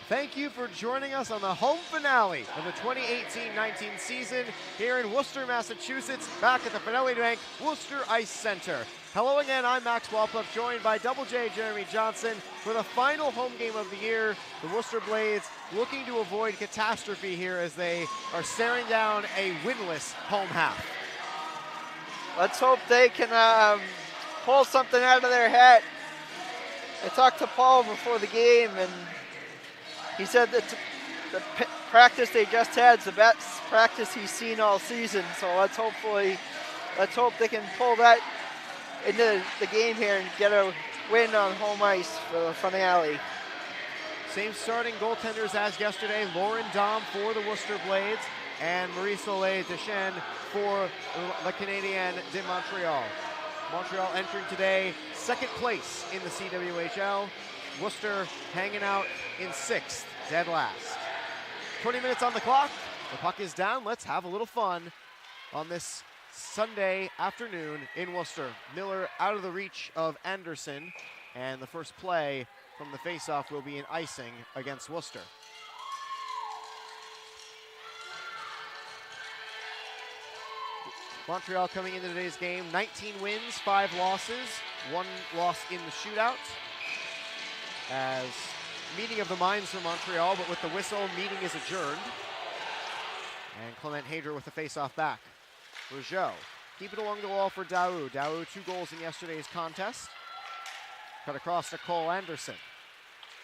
Thank you for joining us on the home finale of the 2018-19 season here in Worcester, Massachusetts, back at the Finelli Bank Worcester Ice Center. Hello again, I'm Max Walpup, joined by Double J Jeremy Johnson for the final home game of the year. The Worcester Blades looking to avoid catastrophe here as they are staring down a winless home half. Let's hope they can pull something out of their hat. I talked to Paul before the game, and he said that the practice they just had is the best practice he's seen all season. So let's hope they can pull that into the game here and get a win on home ice for the finale. Same starting goaltenders as yesterday, Lauren Dom for the Worcester Blades and Marie-Soleil Deschênes for the Canadiennes de Montreal. Montreal entering today second place in the CWHL. Worcester hanging out in sixth, dead last. 20 minutes on the clock. The puck is down. Let's have a little fun on this Sunday afternoon in Worcester. Miller out of the reach of Anderson, and the first play from the faceoff will be an icing against Worcester. Montreal coming into today's game, 19 wins, 5 losses, 1 loss in the shootout. As meeting of the minds for Montreal, but with the whistle, meeting is adjourned. And Clement Hadra with the face-off back. Rougeau, keep it along the wall for Daou. Daou, 2 goals in yesterday's contest. Cut across to Cole Anderson.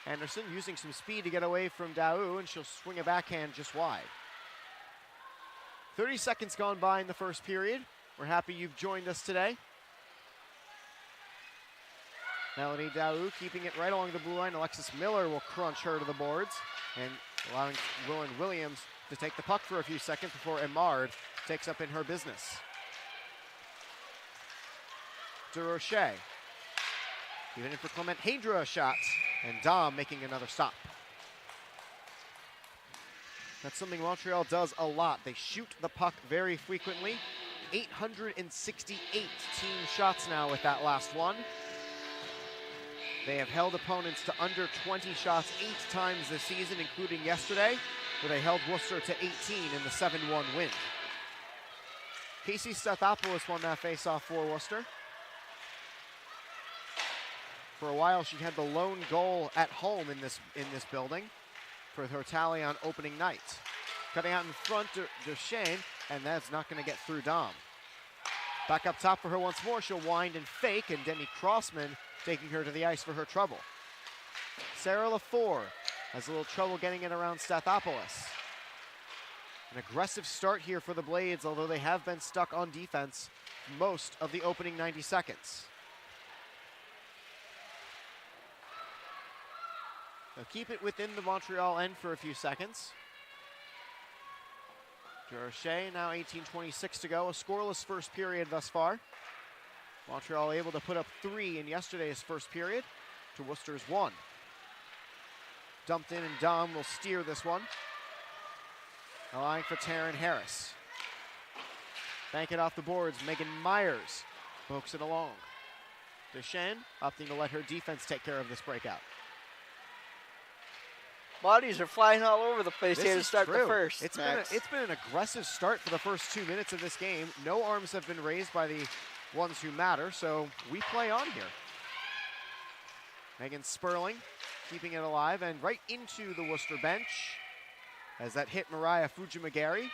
Anderson using some speed to get away from Daou, and she'll swing a backhand just wide. 30 seconds gone by in the first period. We're happy you've joined us today. Melanie Daou keeping it right along the blue line. Alexis Miller will crunch her to the boards and allowing Willen Williams to take the puck for a few seconds before Emard takes up in her business. DeRoche. Even in for Clement Hadra a shot, and Dom making another stop. That's something Montreal does a lot. They shoot the puck very frequently. 868 team shots now with that last one. They have held opponents to under 20 shots 8 times this season, including yesterday, where they held Worcester to 18 in the 7-1 win. Casey Stathopoulos won that faceoff for Worcester. For a while, she had the lone goal at home in this building for her tally on opening night. Cutting out in front to Deschênes, and that's not going to get through Dom. Back up top for her once more. She'll wind and fake, and Demi Crossman taking her to the ice for her trouble. Sarah Lafleur has a little trouble getting it around Stathopoulos. An aggressive start here for the Blades, although they have been stuck on defense most of the opening 90 seconds. They'll keep it within the Montreal end for a few seconds. Durocher now 18:26 to go, a scoreless first period thus far. Montreal able to put up 3 in yesterday's first period to Worcester's 1. Dumped in, and Dom will steer this one. Allowing for Taryn Harris. Bank it off the boards. Megan Myers pokes it along. Deschênes opting to let her defense take care of this breakout. Bodies are flying all over the place This here to is start true. the first. It's been an aggressive start for the first 2 minutes of this game. No arms have been raised by the ones who matter, so we play on here. Megan Sperling keeping it alive and right into the Worcester bench as that hit Mariah Fujimagari.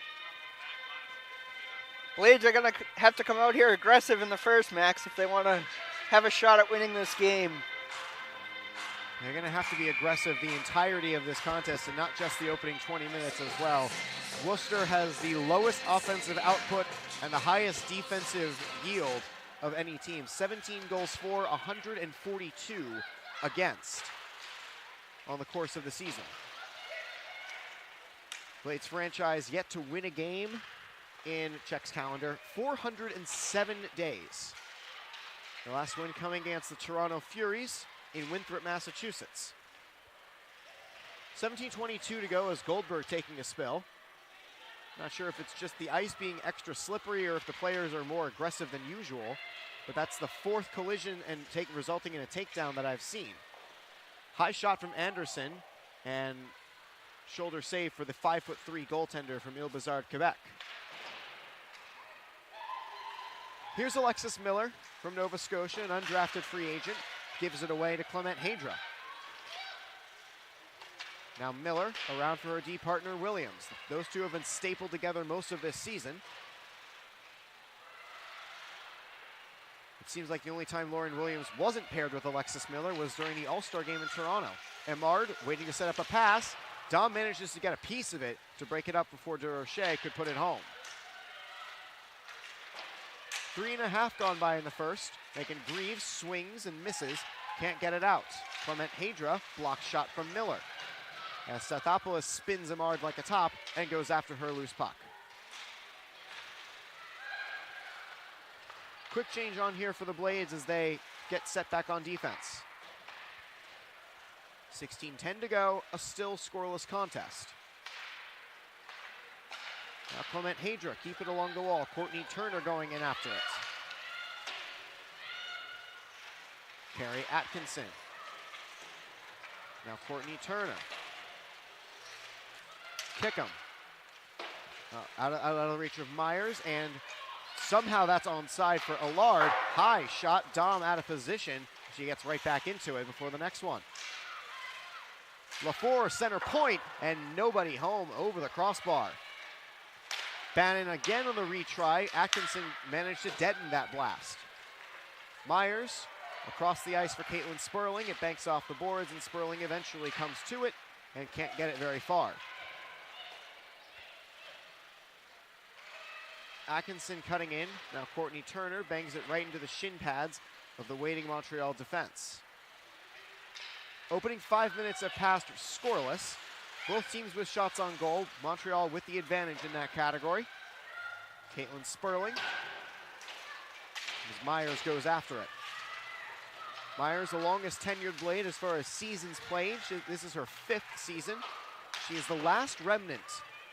Blades are going to have to come out here aggressive in the first, Max, if they want to have a shot at winning this game. They're going to have to be aggressive the entirety of this contest and not just the opening 20 minutes as well. Worcester has the lowest offensive output and the highest defensive yield of any team. 17 goals for, 142 against on the course of the season. Blades franchise yet to win a game in Czech's calendar, 407 days. The last win coming against the Toronto Furies in Winthrop, Massachusetts. 17:22 to go as Goldberg taking a spill. Not sure if it's just the ice being extra slippery or if the players are more aggressive than usual, but that's the 4th collision and resulting in a takedown that I've seen. High shot from Anderson, And shoulder save for the 5'3" goaltender from Ile-Bizard, Quebec. Here's Alexis Miller from Nova Scotia, an undrafted free agent. Gives it away to Clement Hadra. Now Miller around for her D partner Williams. Those two have been stapled together most of this season. It seems like the only time Lauren Williams wasn't paired with Alexis Miller was during the All-Star game in Toronto. Emard waiting to set up a pass. Dom manages to get a piece of it to break it up before DeRocher could put it home. 3.5 gone by in the first, making Greaves swings and misses, can't get it out. Clement Hadra blocks shot from Miller, as Stathopoulos spins Emard like a top and goes after her loose puck. Quick change on here for the Blades as they get set back on defense. 16:10 to go, a still scoreless contest. Now Clement Hadra, keep it along the wall. Courtney Turner going in after it. Carrie Atkinson. Now Courtney Turner. Kick him. Out of the reach of Myers, and somehow that's onside for Allard. High shot, Dom out of position. She gets right back into it before the next one. LaFour center point, and nobody home over the crossbar. Bannon again on the retry. Atkinson managed to deaden that blast. Myers across the ice for Caitlin Sperling. It banks off the boards, and Sperling eventually comes to it and can't get it very far. Atkinson cutting in. Now Courtney Turner bangs it right into the shin pads of the waiting Montreal defense. Opening 5 minutes have passed scoreless. Both teams with shots on goal. Montreal with the advantage in that category. Caitlin Sperling. As Myers goes after it. Myers, the longest tenured Blade as far as seasons played. This is her 5th season. She is the last remnant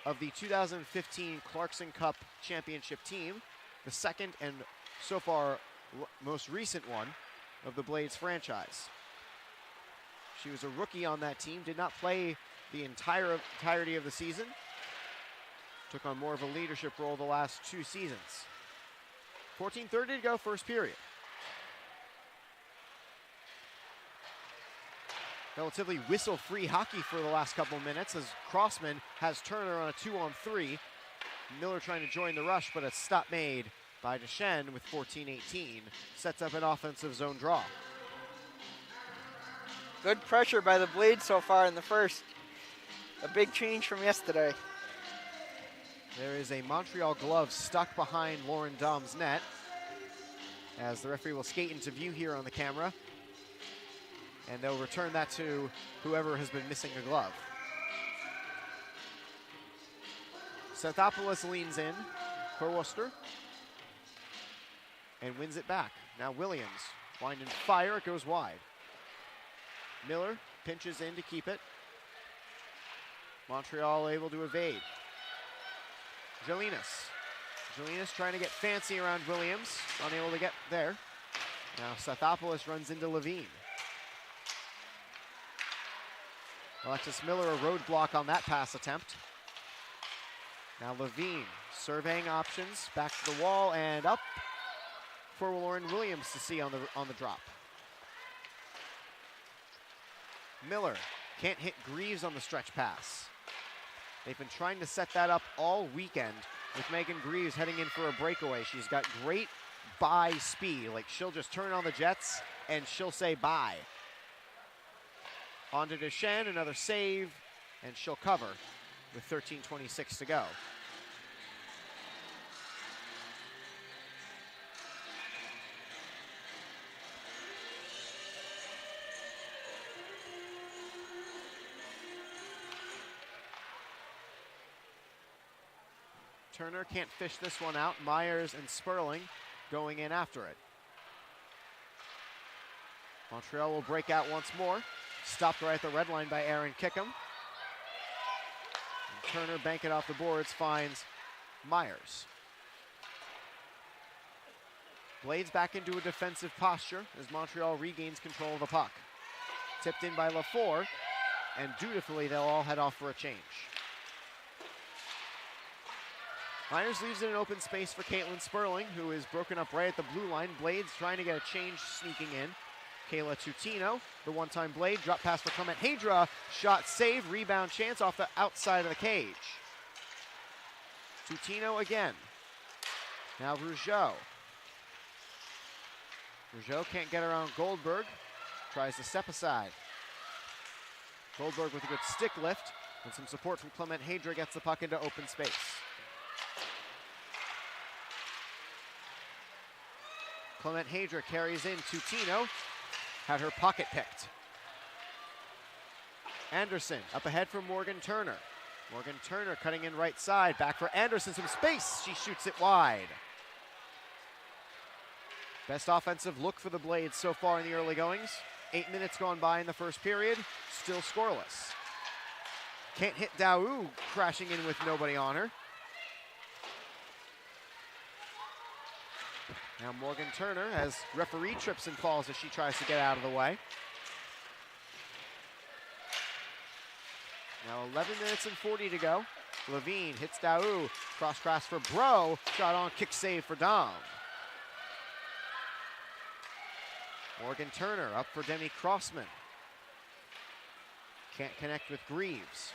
of the 2015 Clarkson Cup championship team. The second and so far most recent one of the Blades franchise. She was a rookie on that team, did not play the entirety of the season. Took on more of a leadership role the last 2 seasons. 14:30 to go, first period. Relatively whistle-free hockey for the last couple minutes as Crossman has Turner on a 2-on-3. Miller trying to join the rush, but a stop made by Deschênes with 14:18. Sets up an offensive zone draw. Good pressure by the Blades so far in the first. A big change from yesterday. There is a Montreal glove stuck behind Lauren Dom's net, as the referee will skate into view here on the camera, and they'll return that to whoever has been missing a glove. Stathopoulos leans in for Worcester and wins it back. Now Williams, wind and fire, it goes wide. Miller pinches in to keep it. Montreal able to evade. Jelinas trying to get fancy around Williams, unable to get there. Now Stathopoulos runs into Levine. Alexis Miller a roadblock on that pass attempt. Now Levine surveying options, back to the wall and up for Lauren Williams to see on the drop. Miller can't hit Greaves on the stretch pass. They've been trying to set that up all weekend with Megan Greaves heading in for a breakaway. She's got great bye speed. Like, she'll just turn on the jets and she'll say bye. On to Deschênes, another save, and she'll cover with 13:26 to go. Turner can't fish this one out. Myers and Sperling going in after it. Montreal will break out once more. Stopped right at the red line by Aaron Kickham. And Turner, bank it off the boards, finds Myers. Blades back into a defensive posture as Montreal regains control of the puck. Tipped in by LaFour. and dutifully they'll all head off for a change. Myers leaves it in open space for Caitlin Sperling, who is broken up right at the blue line. Blades trying to get a change sneaking in. Kayla Tutino, the one-time Blade, drop pass for Clement Hadra, shot save, rebound chance off the outside of the cage. Tutino again. Now Rougeau. Rougeau can't get around Goldberg, tries to step aside. Goldberg with a good stick lift, and some support from Clement Hadra gets the puck into open space. Clement Hadra carries in Tutino, had her pocket picked. Anderson up ahead for Morgan Turner. Morgan Turner cutting in right side, back for Anderson, some space, she shoots it wide. Best offensive look for the Blades so far in the early goings. 8 minutes gone by in the first period, still scoreless. Can't hit Daou, crashing in with nobody on her. Now Morgan Turner as referee trips and falls as she tries to get out of the way. Now 11 minutes and 40 to go. Levine hits Daou, cross for Bro, shot on, kick save for Dom. Morgan Turner up for Demi Crossman. Can't connect with Greaves.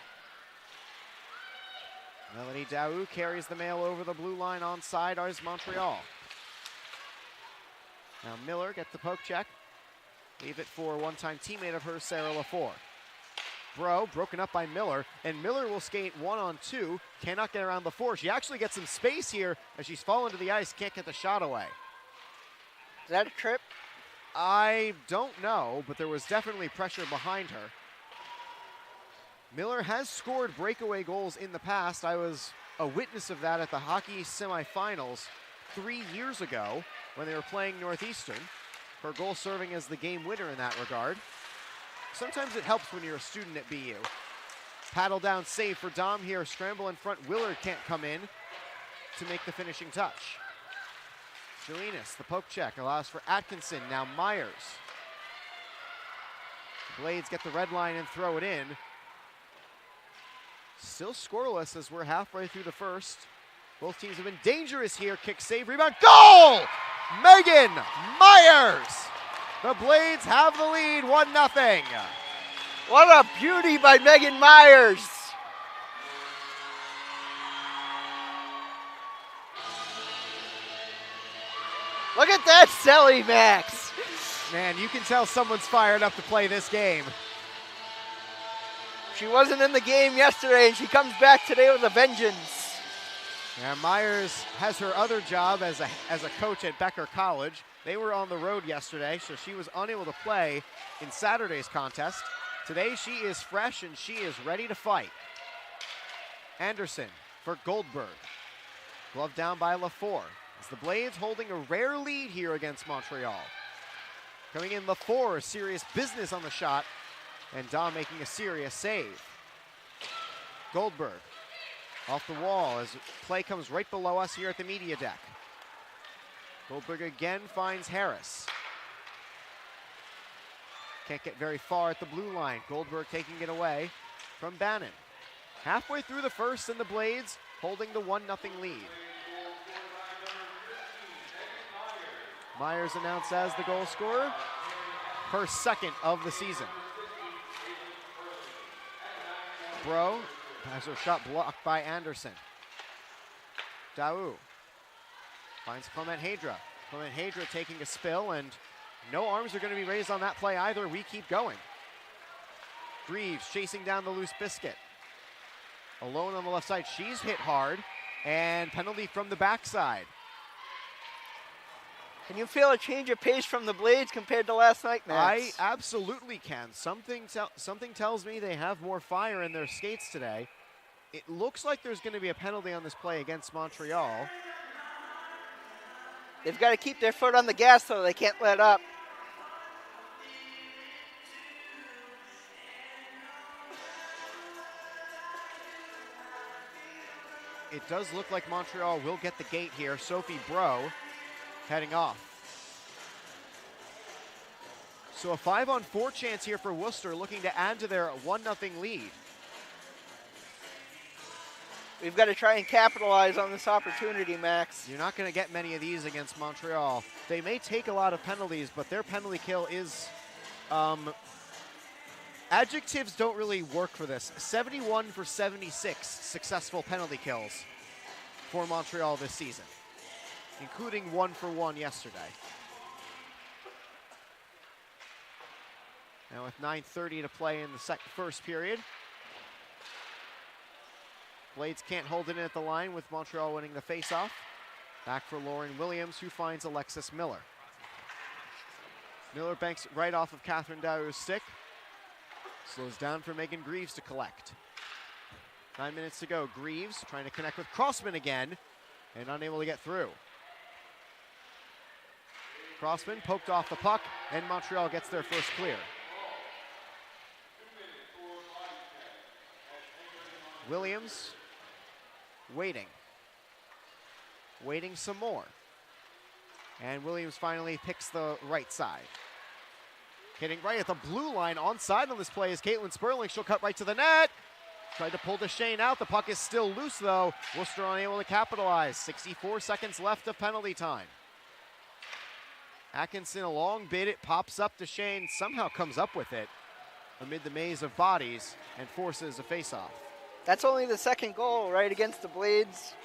Melanie Daou carries the mail over the blue line onside as Montreal. Now Miller gets the poke check. Leave it for one-time teammate of hers, Sarah LaFour. Bro broken up by Miller, and Miller will skate 1-on-2. Cannot get around LaFour. She actually gets some space here as she's fallen to the ice. Can't get the shot away. Is that a trip? I don't know, but there was definitely pressure behind her. Miller has scored breakaway goals in the past. I was a witness of that at the hockey semifinals 3 years ago when they were playing Northeastern. Her goal serving as the game winner in that regard. Sometimes it helps when you're a student at BU. Paddle down save for Dom here. Scramble in front. Willard can't come in to make the finishing touch. Jelinas, the poke check, allows for Atkinson. Now Myers. Blades get the red line and throw it in. Still scoreless as we're halfway through the first. Both teams have been dangerous here. Kick, save, rebound, goal! Megan Myers! The Blades have the lead, 1-0. What a beauty by Megan Myers! Look at that celly, Max! Man, you can tell someone's fired up to play this game. She wasn't in the game yesterday, and she comes back today with a vengeance. Yeah, Myers has her other job as a coach at Becker College. They were on the road yesterday, so she was unable to play in Saturday's contest. Today she is fresh and she is ready to fight. Anderson for Goldberg. Glove down by LaFour. As the Blades holding a rare lead here against Montreal. Coming in, LaFour, serious business on the shot, and Dom making a serious save. Goldberg off the wall as play comes right below us here at the media deck. Goldberg again finds Harris. Can't get very far at the blue line. Goldberg taking it away from Bannon. Halfway through the first, and the Blades holding the 1-0 lead. Myers announced as the goal scorer, her second of the season. Bro has her shot blocked by Anderson. Daou finds Clement Hadra. Clement Hadra taking a spill, and no arms are going to be raised on that play either. We keep going. Greaves chasing down the loose biscuit. Alone on the left side. She's hit hard, and penalty from the backside. Can you feel a change of pace from the Blades compared to last night, Max? I absolutely can. Something tells me they have more fire in their skates today. It looks like there's going to be a penalty on this play against Montreal. They've got to keep their foot on the gas, though. They can't let up. It does look like Montreal will get the gate here. Sophie Bro heading off. So a 5-on-4 chance here for Worcester, looking to add to their 1-0 lead. We've got to try and capitalize on this opportunity, Max. You're not going to get many of these against Montreal. They may take a lot of penalties, but their penalty kill is... adjectives don't really work for this. 71 for 76 successful penalty kills for Montreal this season, including 1 for 1 yesterday. Now with 9:30 to play in the first period. Blades can't hold it in at the line with Montreal winning the faceoff. Back for Lauren Williams, who finds Alexis Miller. Miller banks right off of Catherine Daou's stick. Slows down for Megan Greaves to collect. 9 minutes to go. Greaves trying to connect with Crossman again and unable to get through. Crossman poked off the puck and Montreal gets their first clear. Williams waiting some more. And Williams finally picks the right side. Hitting right at the blue line. Onside on this play is Caitlin Sperling. She'll cut right to the net. Tried to pull Deshane out. The puck is still loose though. Worcester unable to capitalize. 64 seconds left of penalty time. Atkinson, a long bid. It pops up. Deshane somehow comes up with it amid the maze of bodies and forces a faceoff. That's only the second goal right against the Blades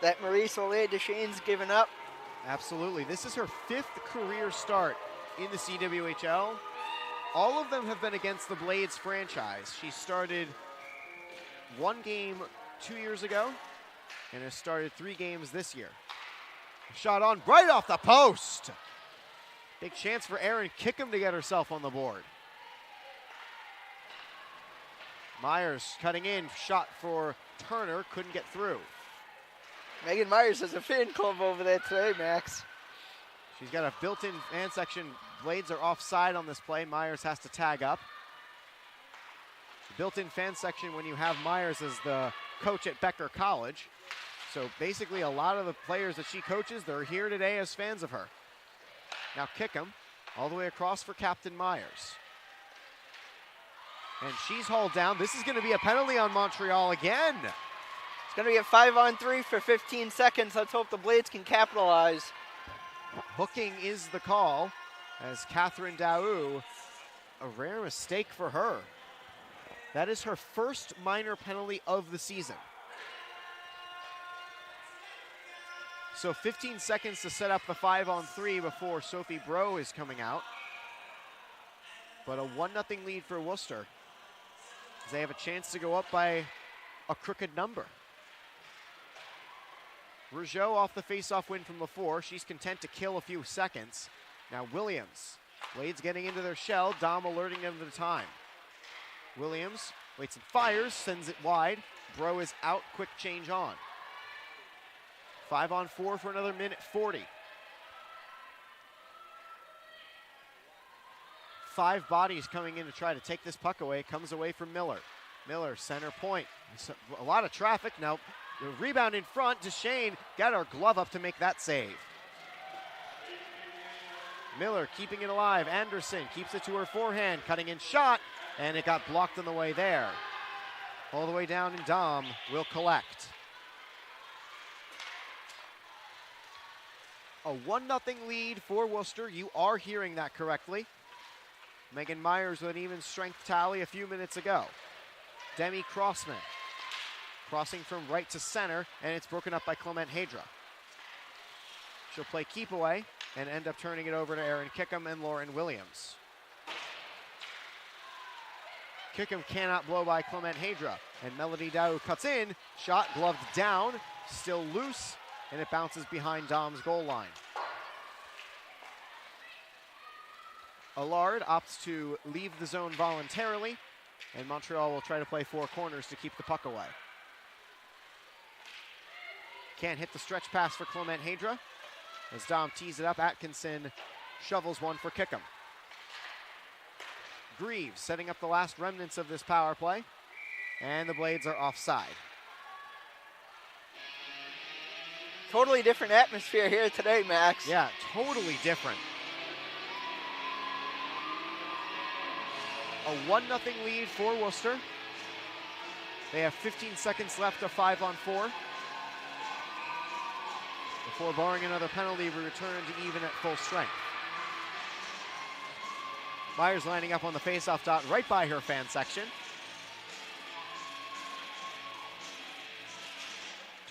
that Marie Soleil Deshane's given up. Absolutely. This is her 5th career start in the CWHL. All of them have been against the Blades franchise. She started 1 game 2 years ago and has started 3 games this year. Shot on right off the post. Big chance for Erin Kickham to get herself on the board. Myers cutting in, shot for Turner, couldn't get through. Megan Myers has a fan club over there today, Max. She's got a built-in fan section. Blades are offside on this play. Myers has to tag up. Built-in fan section when you have Myers as the coach at Becker College. So basically a lot of the players that she coaches, they're here today as fans of her. Now Kickham all the way across for Captain Myers. And she's hauled down. This is going to be a penalty on Montreal again. It's going to be a 5-on-3 for 15 seconds. Let's hope the Blades can capitalize. Hooking is the call as Catherine Daou, a rare mistake for her. That is her first minor penalty of the season. So 15 seconds to set up the 5-on-3 before Sophie Bro is coming out. But a 1-0 lead for Worcester. They have a chance to go up by a crooked number. Rougeau off the face-off win from before. She's content to kill a few seconds. Now Williams. Blades getting into their shell. Dom alerting them to the time. Williams waits and fires, sends it wide. Bro is out, quick change on. 5-on-4 for another minute 40. 5 bodies coming in to try to take this puck away. Comes away from Miller. Miller, center point. A lot of traffic now. The rebound in front. Deshane got her glove up to make that save. Miller keeping it alive. Anderson keeps it to her forehand. Cutting in shot. And it got blocked on the way there. All the way down, and Dom will collect. A 1-0 lead for Worcester. You are hearing that correctly. Megan Myers with an even strength tally a few minutes ago. Demi Crossman crossing from right to center, and it's broken up by Clement Hadra. She'll play keep away and end up turning it over to Erin Kickham and Lauren Williams. Kickham cannot blow by Clement Hadra, and Melody Daou cuts in, shot gloved down, still loose, and it bounces behind Dom's goal line. Allard opts to leave the zone voluntarily, and Montreal will try to play 4 corners to keep the puck away. Can't hit the stretch pass for Clement Hadra. As Dom tees it up, Atkinson shovels one for Kickham. Greaves setting up the last remnants of this power play, and the Blades are offside. Totally different atmosphere here today, Max. Yeah, totally different. a 1-0 lead for Worcester. They have 15 seconds left of 5-on-4. Before barring another penalty, we return to even at full strength. Myers lining up on the faceoff dot right by her fan section.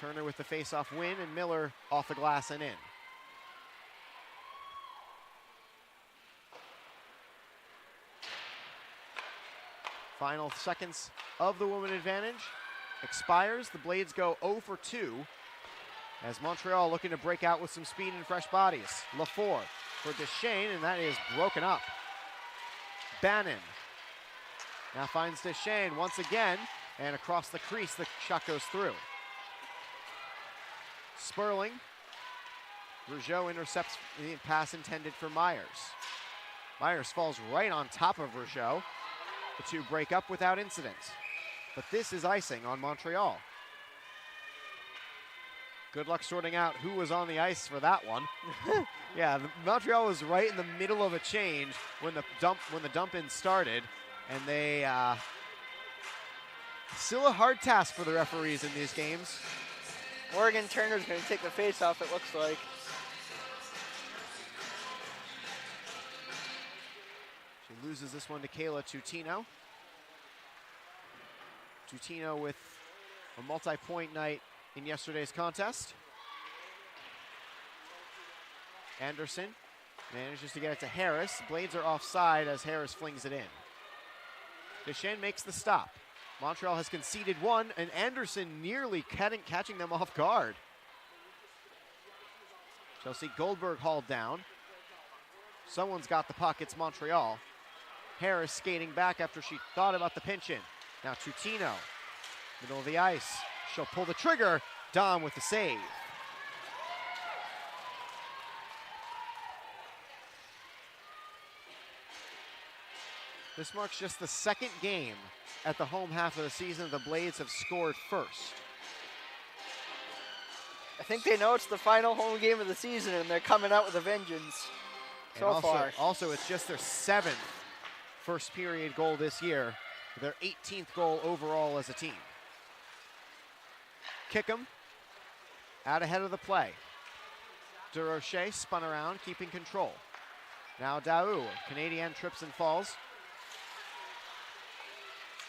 Turner with the faceoff win, and Miller off the glass and in. Final seconds of the woman advantage expires. The Blades go 0 for 2 as Montreal looking to break out with some speed and fresh bodies. LaFour for Deschênes, and that is broken up. Bannon now finds Deschênes once again, and across the crease, the shot goes through. Sperling. Rougeau intercepts the pass intended for Myers. Myers falls right on top of Rougeau. The two break up without incident. But this is icing on Montreal. Good luck sorting out who was on the ice for that one. Yeah, Montreal was right in the middle of a change when the dump-in started, and they still a hard task for the referees in these games. Morgan Turner's going to take the face off, it looks like. She loses this one to Kayla Tutino. Tutino with a multi-point night in yesterday's contest. Anderson manages to get it to Harris. Blades are offside as Harris flings it in. Deschênes makes the stop. Montreal has conceded one, and Anderson nearly catching them off guard. Chelsea Goldberg hauled down. Someone's got the puck, it's Montreal. Harris skating back after she thought about the pinch in. Now Tutino, middle of the ice. She'll pull the trigger. Dom with the save. This marks just the second game at the home half of the season the Blades have scored first. I think they know it's the final home game of the season, and they're coming out with a vengeance so far. Also, it's just their 7th first period goal this year, their 18th goal overall as a team. Kickham out ahead of the play. DeRoche spun around, keeping control. Now Daou, Canadienne trips and falls.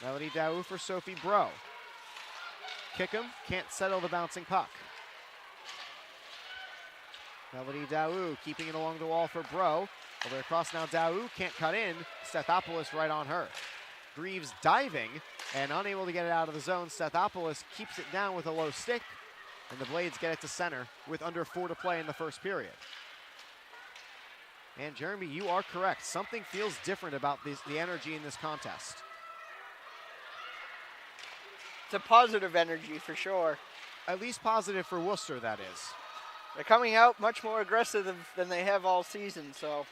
Melody Daou for Sophie Bro. Kickham can't settle the bouncing puck. Melody Daou keeping it along the wall for Bro. All the way across now, Daou can't cut in. Stathopoulos right on her. Greaves diving and unable to get it out of the zone. Stathopoulos keeps it down with a low stick, and the Blades get it to center with under 4 to play in the first period. And Jeremy, you are correct. Something feels different about the energy in this contest. It's a positive energy for sure. At least positive for Worcester, that is. They're coming out much more aggressive than they have all season, so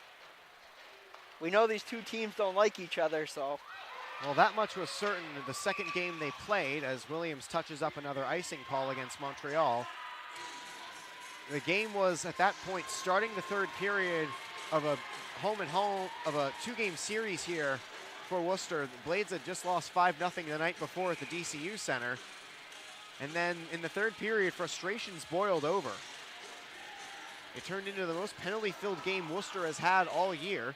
we know these two teams don't like each other, so. Well, that much was certain the second game they played as Williams touches up another icing call against Montreal. The game was, at that point, starting the third period of a two-game series here for Worcester. The Blades had just lost 5-0 the night before at the DCU Center. And then in the third period, frustrations boiled over. It turned into the most penalty-filled game Worcester has had all year.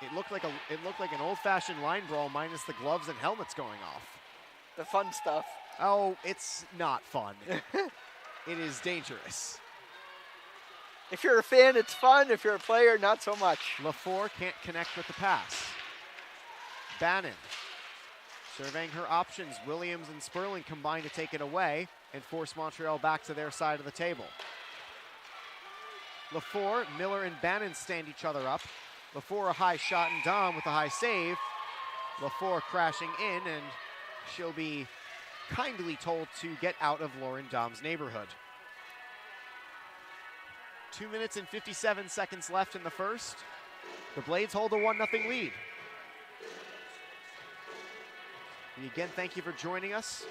It looked like an old-fashioned line brawl minus the gloves and helmets going off. The fun stuff. Oh, it's not fun. It is dangerous. If you're a fan, it's fun. If you're a player, not so much. LaFour can't connect with the pass. Bannon surveying her options. Williams and Sperling combine to take it away and force Montreal back to their side of the table. LaFour, Miller, and Bannon stand each other up. LaFour a high shot, and Dom with a high save. LaFour crashing in, and she'll be kindly told to get out of Lauren Dom's neighborhood. 2 minutes and 57 seconds left in the first. The Blades hold a 1-0 lead. We again thank you for joining us,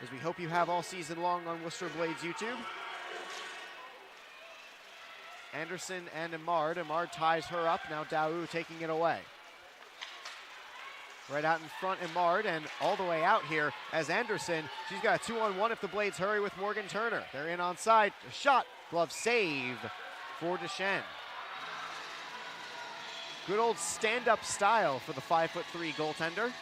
as we hope you have all season long on Worcester Blades YouTube. Anderson and Amard. Amard ties her up. Now Daou taking it away. Right out in front, Emard, and all the way out here as Anderson. She's got a 2-on-1 if the Blades hurry with Morgan Turner. They're in on side. A shot, glove save for Deschênes. Good old stand-up style for the 5'3" goaltender.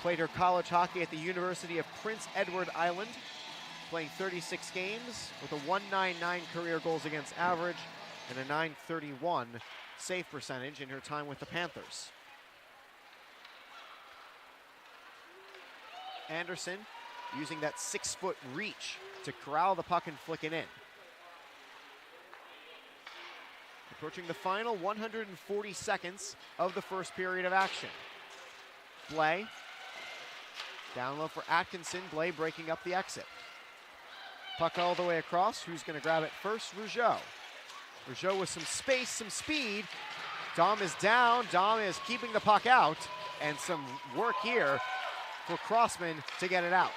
Played her college hockey at the University of Prince Edward Island, playing 36 games with a .199 career goals against average and a .931 save percentage in her time with the Panthers. Anderson using that 6-foot reach to corral the puck and flick it in. Approaching the final 140 seconds of the first period of action. Blais, down low for Atkinson. Blais breaking up the exit. Puck all the way across. Who's going to grab it first? Rougeau. Rougeau with some space, some speed. Dom is down. Dom is keeping the puck out. And some work here for Crossman to get it out.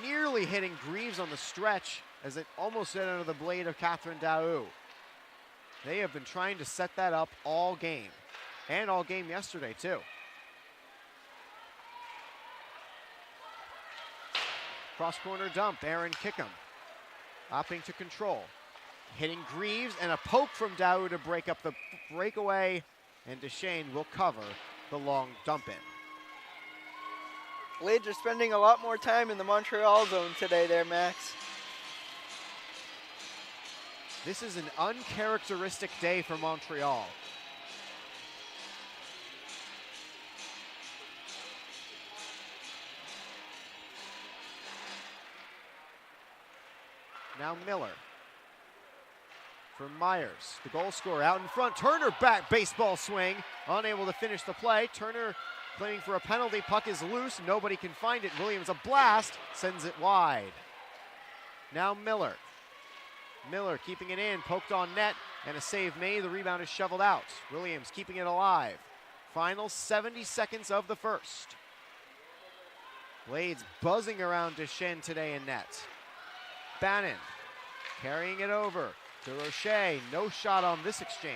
Nearly hitting Greaves on the stretch as it almost hit under the blade of Catherine Daou. They have been trying to set that up all game. And all game yesterday, too. Cross-corner dump, Aaron Kickham. Opting to control. Hitting Greaves, and a poke from Daou to break up the breakaway, and Deschênes will cover the long dump in. Blades are spending a lot more time in the Montreal zone today there, Max. This is an uncharacteristic day for Montreal. Now Miller. For Myers, the goal scorer out in front. Turner back, baseball swing, unable to finish the play. Turner claiming for a penalty, puck is loose, nobody can find it. Williams, a blast, sends it wide. Now Miller. Miller keeping it in, poked on net, and a save made. The rebound is shoveled out. Williams keeping it alive. Final 70 seconds of the first. Blades buzzing around Deschênes today in net. Bannon carrying it over. DeRoche, no shot on this exchange.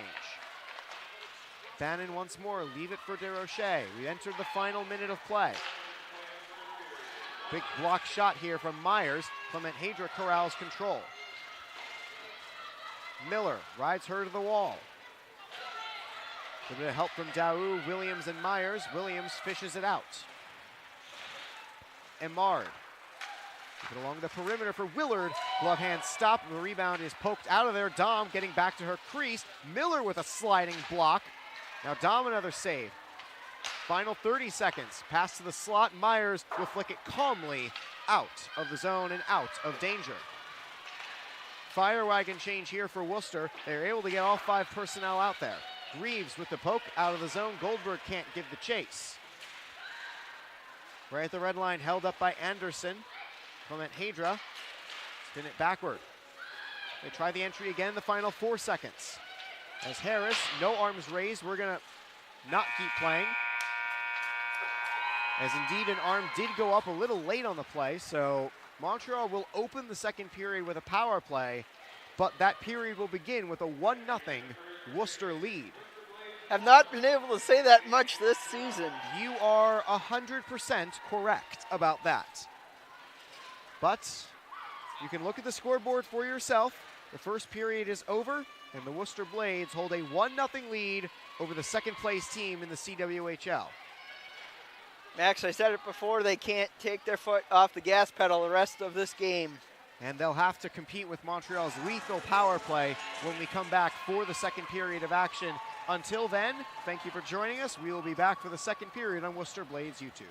Bannon once more, leave it for DeRoche. We entered the final minute of play. Big block shot here from Myers. Clement Hadra corrals control. Miller rides her to the wall. A bit of help from Daou, Williams, and Myers. Williams fishes it out. Emard. Keep it along the perimeter for Willard. Glove hand stop. The rebound is poked out of there. Dom getting back to her crease. Miller with a sliding block. Now Dom another save. Final 30 seconds. Pass to the slot. Myers will flick it calmly out of the zone and out of danger. Fire wagon change here for Worcester. They're able to get all 5 personnel out there. Greaves with the poke out of the zone. Goldberg can't give the chase. Right at the red line, held up by Anderson. Clement Hadra, spin it backward. They try the entry again in the final 4 seconds. As Harris, no arms raised, we're gonna not keep playing. As indeed an arm did go up a little late on the play, so Montreal will open the second period with a power play, but that period will begin with a 1-0 Worcester lead. Have not been able to say that much this season. You are 100% correct about that. But you can look at the scoreboard for yourself. The first period is over, and the Worcester Blades hold a 1-0 lead over the second place team in the CWHL. Max, I said it before, they can't take their foot off the gas pedal the rest of this game. And they'll have to compete with Montreal's lethal power play when we come back for the second period of action. Until then, thank you for joining us. We will be back for the second period on Worcester Blades YouTube.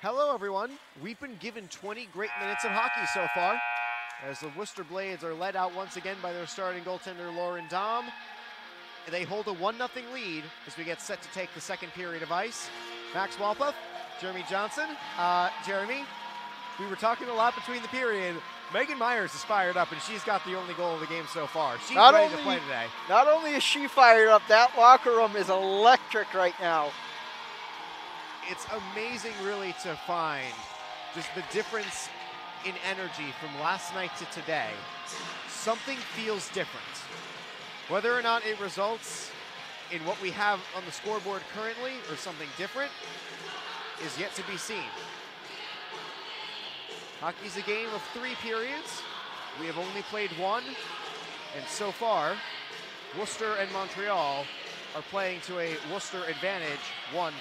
Hello, everyone. We've been given 20 great minutes of hockey so far, as the Worcester Blades are led out once again by their starting goaltender, Lauren Dom. They hold a 1-0 lead as we get set to take the second period of ice. Max Walpuff, Jeremy Johnson. Jeremy, we were talking a lot between the period. Megan Myers is fired up, and she's got the only goal of the game so far. She's ready to play today. Not only is she fired up, that locker room is electric right now. It's amazing, really, to find just the difference in energy from last night to today. Something feels different. Whether or not it results in what we have on the scoreboard currently or something different is yet to be seen. Hockey's a game of 3 periods. We have only played 1, and so far, Worcester and Montreal are playing to a Worcester advantage, 1-0.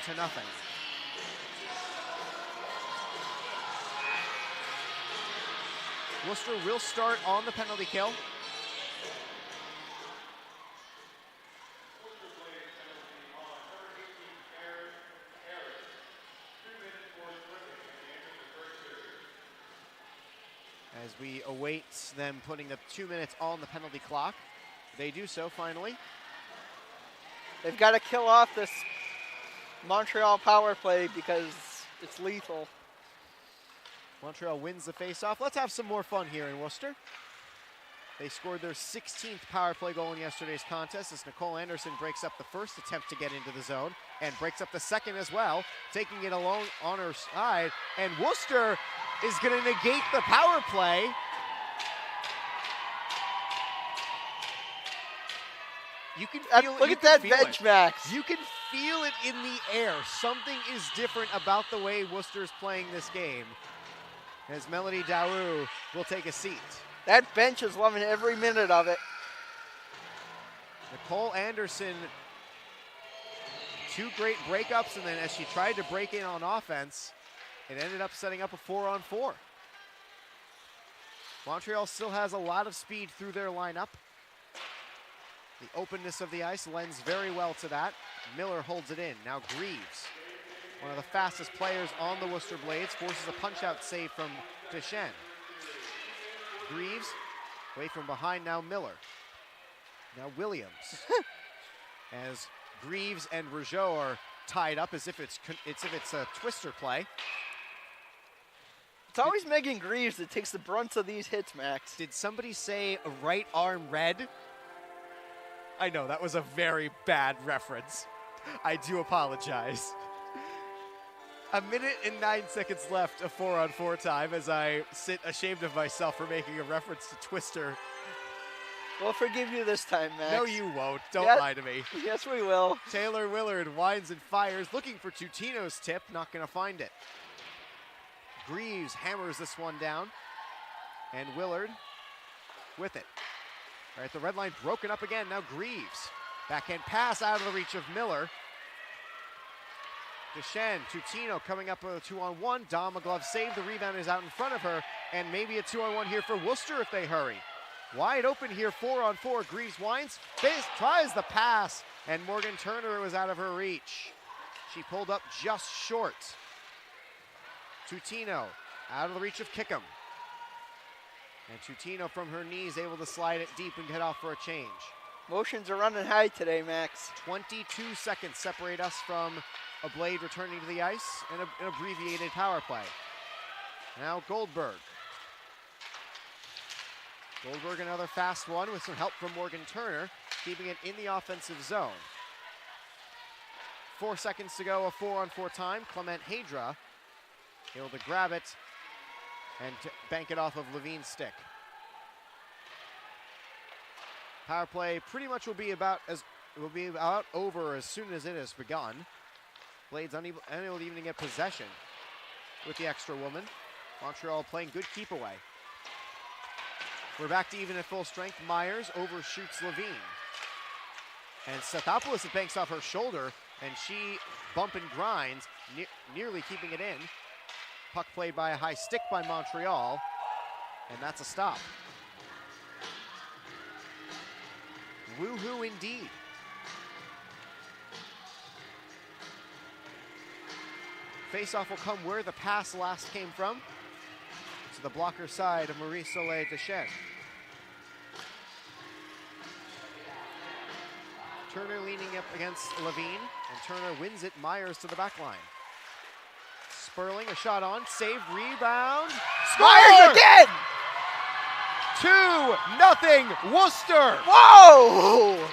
Worcester will start on the penalty kill. As we await them putting the 2 minutes on the penalty clock. They do so finally. They've got to kill off this Montreal power play because it's lethal. Montreal wins the faceoff. Let's have some more fun here in Worcester. They scored their 16th power play goal in yesterday's contest as Nicole Anderson breaks up the first attempt to get into the zone and breaks up the second as well, taking it alone on her side. And Worcester is going to negate the power play. You can feel it. Look at that bench, Max. You can feel it in the air. Something is different about the way Worcester's playing this game, as Melody Daou will take a seat. That bench is loving every minute of it. Nicole Anderson, 2 great breakups, and then as she tried to break in on offense, it ended up setting up a 4-on-4. Montreal still has a lot of speed through their lineup. The openness of the ice lends very well to that. Miller holds it in. Now Greaves, one of the fastest players on the Worcester Blades, forces a punch-out save from Deschênes. Greaves, away from behind now Miller. Now Williams. As Greaves and Rougeau are tied up as if it's a twister play. It's always Megan Greaves that takes the brunt of these hits, Max. Did somebody say right arm red? I know, that was a very bad reference. I do apologize. 1 minute and 9 seconds left of 4-on-4 time as I sit ashamed of myself for making a reference to Twister. We'll forgive you this time, Max. No, you won't. Don't lie to me. Yes, we will. Taylor Willard winds and fires, looking for Tutino's tip, not going to find it. Greaves hammers this one down, and Willard with it. All right, the red line broken up again. Now Greaves. Backhand pass out of the reach of Miller. Deschênes, Tutino coming up with a 2-on-1. Dom, a glove save. The rebound is out in front of her, and maybe a 2-on-1 here for Worcester if they hurry. Wide open here, 4-on-4. Greaves winds, tries the pass, and Morgan Turner was out of her reach. She pulled up just short. Tutino out of the reach of Kickham. And Tutino from her knees able to slide it deep and get off for a change. Motions are running high today, Max. 22 seconds separate us from a Blade returning to the ice and an abbreviated power play. Now Goldberg. Goldberg, another fast one with some help from Morgan Turner, keeping it in the offensive zone. 4 seconds to go, a 4-on-4 time. Clement Hadra able to grab it and to bank it off of Levine's stick. Power play pretty much will be about over as soon as it has begun. Blades unable to even get possession with the extra woman. Montreal playing good keep away. We're back to even at full strength. Myers overshoots Levine. And Stathopoulos banks off her shoulder, and she bump and grinds, nearly keeping it in. Puck played by a high stick by Montreal, and that's a stop. Woo-hoo indeed. Faceoff will come where the pass last came from. To the blocker side of Marie-Soleil Deschênes. Turner leaning up against Levine, and Turner wins it. Myers to the back line. Sperling, a shot on, save, rebound. Myers again! 2-0 Worcester. Whoa!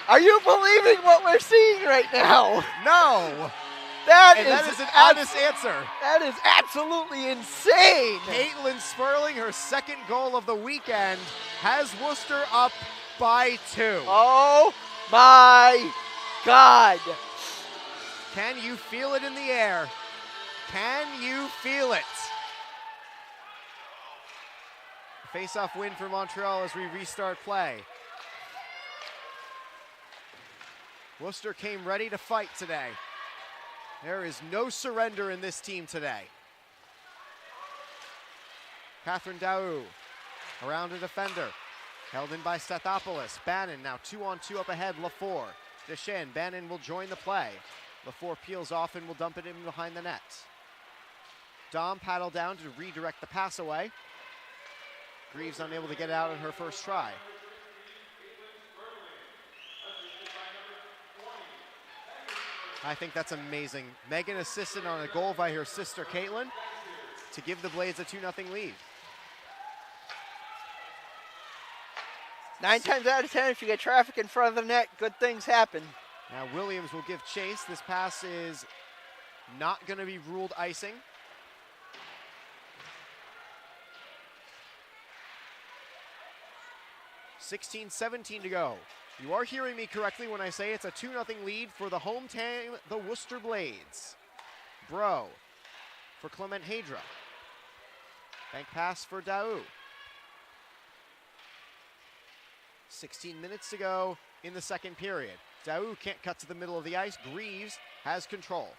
Are you believing what we're seeing right now? No. That is an honest answer. That is absolutely insane. Caitlin Sperling, her second goal of the weekend, has Worcester up by 2. Oh my God. Can you feel it in the air? Can you feel it? Face-off win for Montreal as we restart play. Worcester came ready to fight today. There is no surrender in this team today. Catherine Daou around a defender. Held in by Stathopoulos. Bannon now 2-on-2 up ahead. Lafleur. Deschênes. Bannon will join the play. Lafleur peels off and will dump it in behind the net. Dom paddle down to redirect the pass away. Greaves unable to get out on her first try. I think that's amazing. Megan assisted on a goal by her sister Caitlin to give the Blades a 2-0 lead. 9 times out of 10, if you get traffic in front of the net, good things happen. Now Williams will give chase. This pass is not going to be ruled icing. .17 to go. You are hearing me correctly when I say it's a 2-0 lead for the home team, the Worcester Blades. Bro for Clement Hadra. Bank pass for Daou. 16 minutes to go in the second period. Daou can't cut to the middle of the ice. Greaves has control.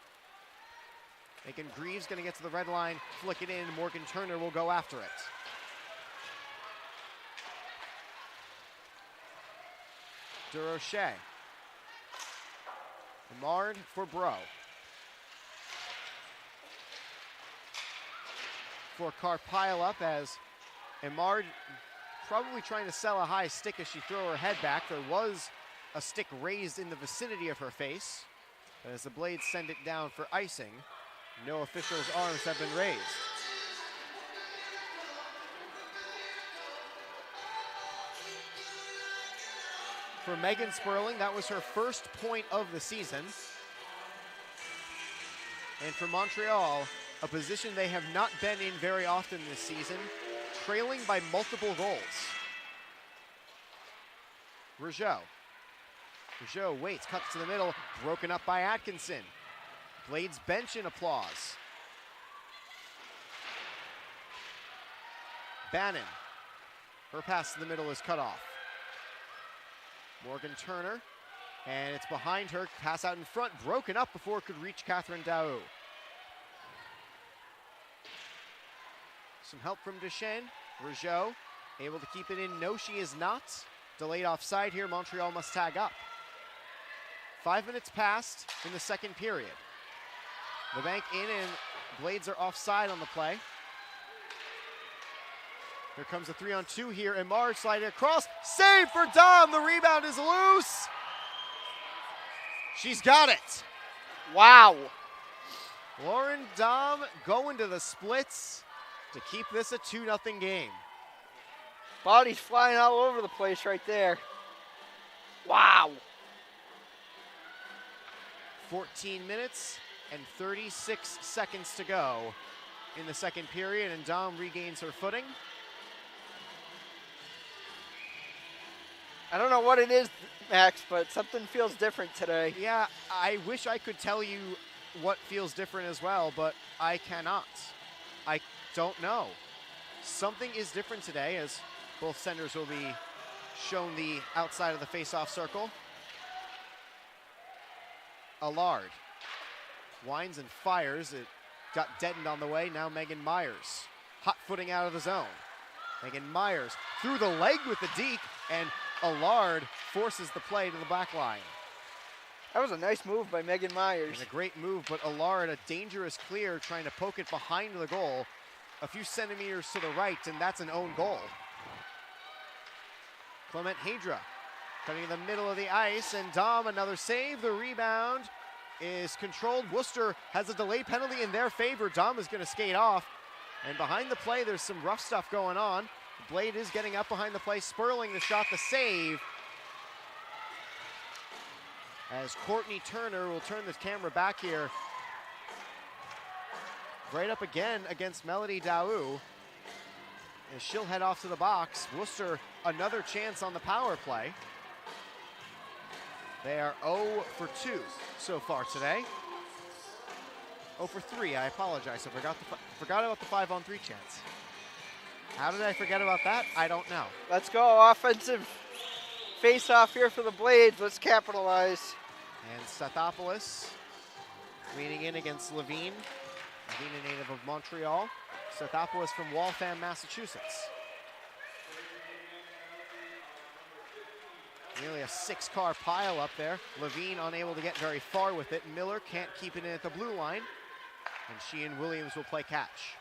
Megan Greaves going to get to the red line, flick it in. Morgan Turner will go after it. DeRoche. Amard for Bro. For Carpile up as Amard probably trying to sell a high stick as she throw her head back. There was a stick raised in the vicinity of her face. But as the Blades send it down for icing, no officials' arms have been raised. For Megan Sperling, that was her first point of the season. And for Montreal, a position they have not been in very often this season, trailing by multiple goals. Rougeau. Rougeau waits, cuts to the middle, broken up by Atkinson. Blades bench in applause. Bannon. Her pass to the middle is cut off. Morgan Turner, and it's behind her, pass out in front, broken up before it could reach Catherine Daou. Some help from Deschênes. Rougeau able to keep it in. No, she is not. Delayed offside here. Montreal must tag up. 5 minutes passed in the second period. The bank in and Blades are offside on the play. Here comes a 3-on-2 here, and Mars sliding across. Save for Dom. The rebound is loose. She's got it. Wow. Lauren Dom going to the splits to keep this a 2-0 game. Bodies flying all over the place right there. Wow. 14 minutes and 36 seconds to go in the second period, and Dom regains her footing. I don't know what it is, Max, but something feels different today. Yeah, I wish I could tell you what feels different as well, but I cannot. I don't know. Something is different today as both centers will be shown the outside of the face-off circle. Allard winds and fires. It got deadened on the way. Now Megan Myers. Hot footing out of the zone. Megan Myers through the leg with the deke, and Allard forces the play to the back line. That was a nice move by Megan Myers. And a great move, but Allard, a dangerous clear, trying to poke it behind the goal. A few centimeters to the right, and that's an own goal. Clement Hadra cutting in the middle of the ice, and Dom, another save. The rebound is controlled. Worcester has a delay penalty in their favor. Dom is going to skate off. And behind the play, there's some rough stuff going on. The Blade is getting up behind the play. Sperling the shot, the save. As Courtney Turner will turn this camera back here. Right up again against Melody Daou. And she'll head off to the box. Worcester, another chance on the power play. They are 0 for 2 so far today. 0 for 3, I apologize. I forgot about the 5-on-3 chance. How did I forget about that? I don't know. Let's go, offensive face-off here for the Blades. Let's capitalize. And Stathopoulos leaning in against Levine. Levine, a native of Montreal. Stathopoulos from Waltham, Massachusetts. Nearly a 6-car pile up there. Levine unable to get very far with it. Miller can't keep it in at the blue line. And she and Williams will play catch.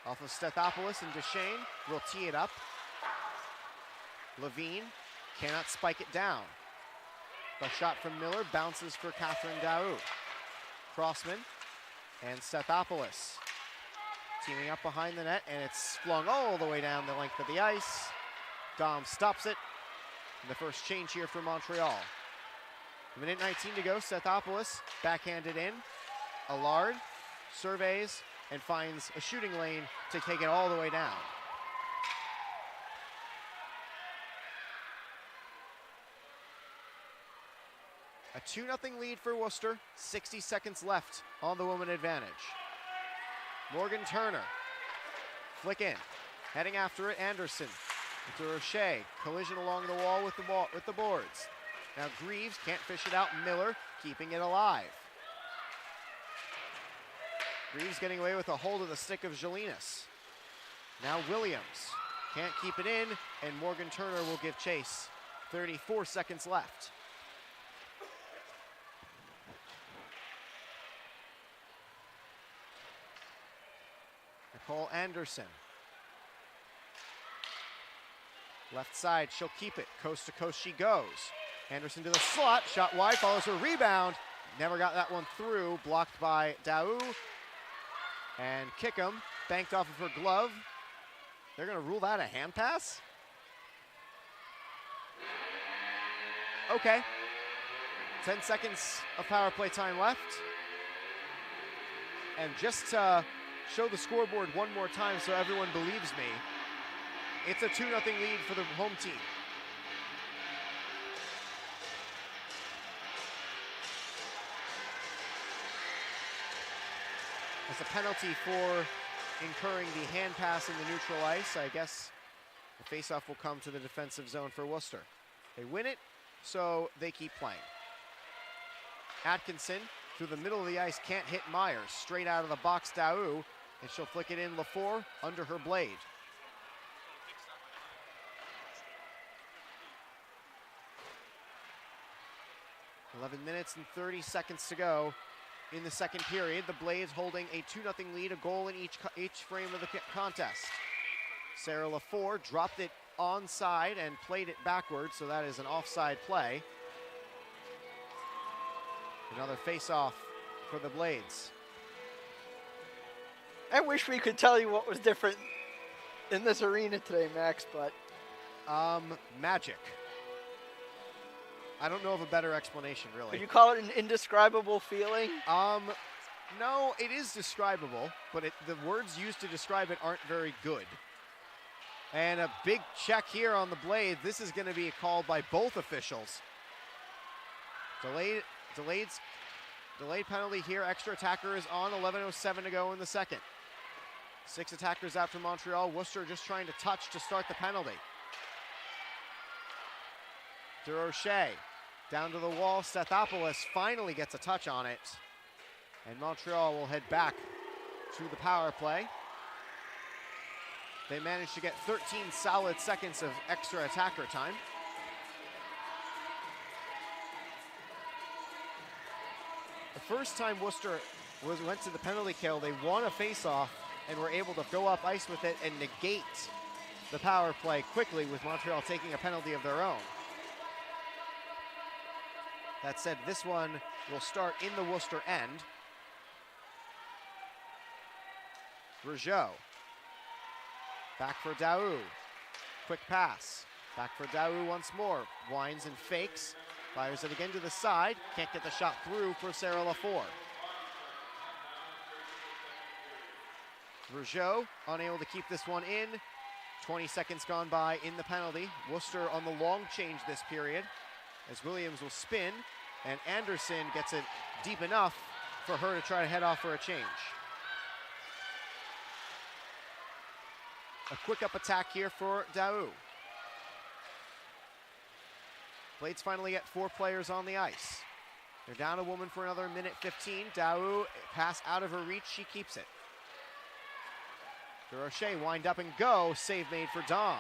Off of Stathopoulos, and Deschênes will tee it up. Levine cannot spike it down. The shot from Miller bounces for Catherine Daou. Crossman and Stathopoulos teaming up behind the net, and it's flung all the way down the length of the ice. Dom stops it. And the first change here for Montreal. A minute 19 to go. Stathopoulos backhanded in. Allard surveys and finds a shooting lane to take it all the way down. A 2-0 lead for Worcester. 60 seconds left on the woman advantage. Morgan Turner. Flick in. Heading after it, Anderson. To Roche, collision along the wall with the boards. Now Greaves can't fish it out. Miller keeping it alive. Greaves getting away with a hold of the stick of Jelinas. Now Williams can't keep it in, and Morgan Turner will give chase. 34 seconds left. Nicole Anderson. Left side, she'll keep it. Coast to coast she goes. Anderson to the slot, shot wide, follows her rebound. Never got that one through, blocked by Daou. And Kickham banked off of her glove. They're gonna rule that a hand pass? Okay. 10 seconds of power play time left. And just to show the scoreboard one more time so everyone believes me, it's a 2-0 lead for the home team. As a penalty for incurring the hand pass in the neutral ice, I guess the faceoff will come to the defensive zone for Worcester. They win it, so they keep playing. Atkinson through the middle of the ice, can't hit Myers. Straight out of the box, Daou, and she'll flick it in. Lafleur under her blade. .11 minutes and 30 seconds to go in the second period. The Blades holding a 2-0 lead, a goal in each frame of the contest. Sarah Lafleur dropped it onside and played it backwards, so that is an offside play. Another face-off for the Blades. I wish we could tell you what was different in this arena today, Max, but... Magic. I don't know of a better explanation, really. Could you call it an indescribable feeling? No, it is describable, but the words used to describe it aren't very good. And a big check here on the Blade. This is going to be called by both officials. Delayed penalty here. Extra attacker is on. 11:07 to go in the second. 6 attackers out for Montreal. Worcester just trying to touch to start the penalty. DeRoche down to the wall. Stathopoulos finally gets a touch on it. And Montreal will head back to the power play. They managed to get 13 solid seconds of extra attacker time. first time Worcester went to the penalty kill, they won a face-off and were able to go up ice with it and negate the power play quickly, with Montreal taking a penalty of their own. That said, this one will start in the Worcester end. Rougeau. Back for Daou. Quick pass. Back for Daou once more. Winds and fakes. Fires it again to the side. Can't get the shot through for Sarah Lafour. Rougeau unable to keep this one in. 20 seconds gone by in the penalty. Worcester on the long change this period, as Williams will spin, and Anderson gets it deep enough for her to try to head off for a change. A quick up attack here for Daou. Blades finally get 4 players on the ice. They're down a woman for another minute 15. Daou, pass out of her reach, she keeps it. DeRoche wind up and go, save made for Dom.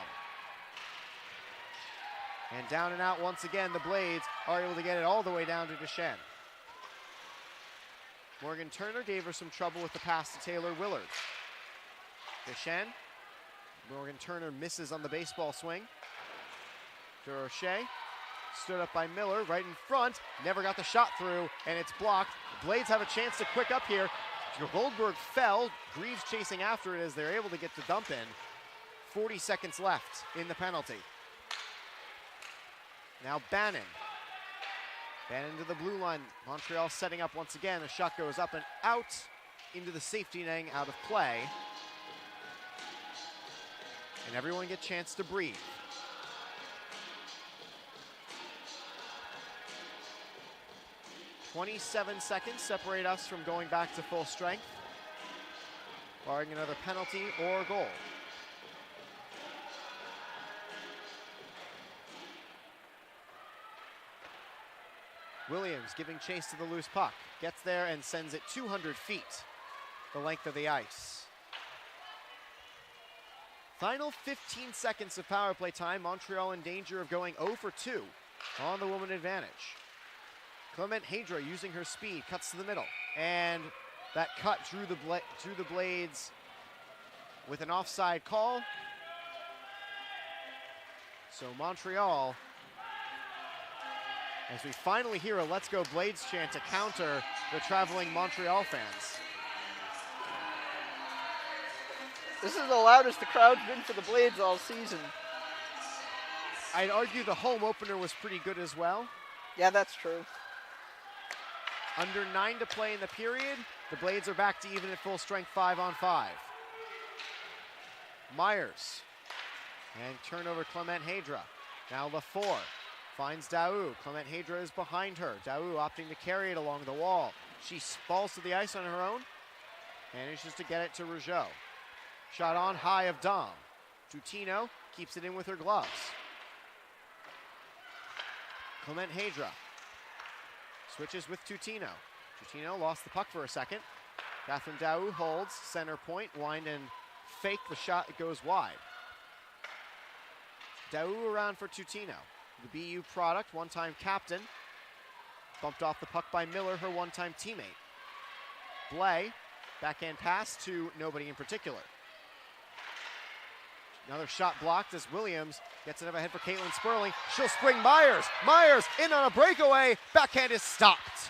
And down and out once again, the Blades are able to get it all the way down to Deschênes. Morgan Turner gave her some trouble with the pass to Taylor Willard. Deschênes, Morgan Turner misses on the baseball swing. DeRoche stood up by Miller, right in front, never got the shot through, and it's blocked. The Blades have a chance to quick up here. Goldberg fell, Greaves chasing after it as they're able to get the dump in. 40 seconds left in the penalty. Now Bannon. Bannon to the blue line. Montreal setting up once again. The shot goes up and out into the safety netting, out of play. And everyone gets a chance to breathe. "27 seconds separate us from going back to full strength, barring another penalty or goal." Williams giving chase to the loose puck. Gets there and sends it 200 feet, the length of the ice. Final 15 seconds of power play time. Montreal in danger of going 0 for 2 on the woman advantage. Clement Hadra using her speed, cuts to the middle, and that cut drew the Blades with an offside call. So Montreal, as we finally hear a "Let's Go Blades" chant to counter the traveling Montreal fans. This is the loudest the crowd's been for the Blades all season. I'd argue the home opener was pretty good as well. Yeah, that's true. Under 9 to play in the period. The Blades are back to even at full strength, 5-on-5. Myers. And turnover Clement Hadra. Now Lafour finds Daou. Clement Hadra is behind her. Daou opting to carry it along the wall. She falls to the ice on her own. Manages to get it to Rougeau. Shot on high of Dom. Tutino keeps it in with her gloves. Clement Hadra switches with Tutino. Tutino lost the puck for a second. Catherine Daou holds center point, wind and fake the shot, it goes wide. Daou around for Tutino, the BU product, one-time captain. Bumped off the puck by Miller, her one-time teammate. Blais, backhand pass to nobody in particular. Another shot blocked as Williams gets it up ahead for Caitlin Sperling. She'll spring Myers. Myers in on a breakaway. Backhand is stopped.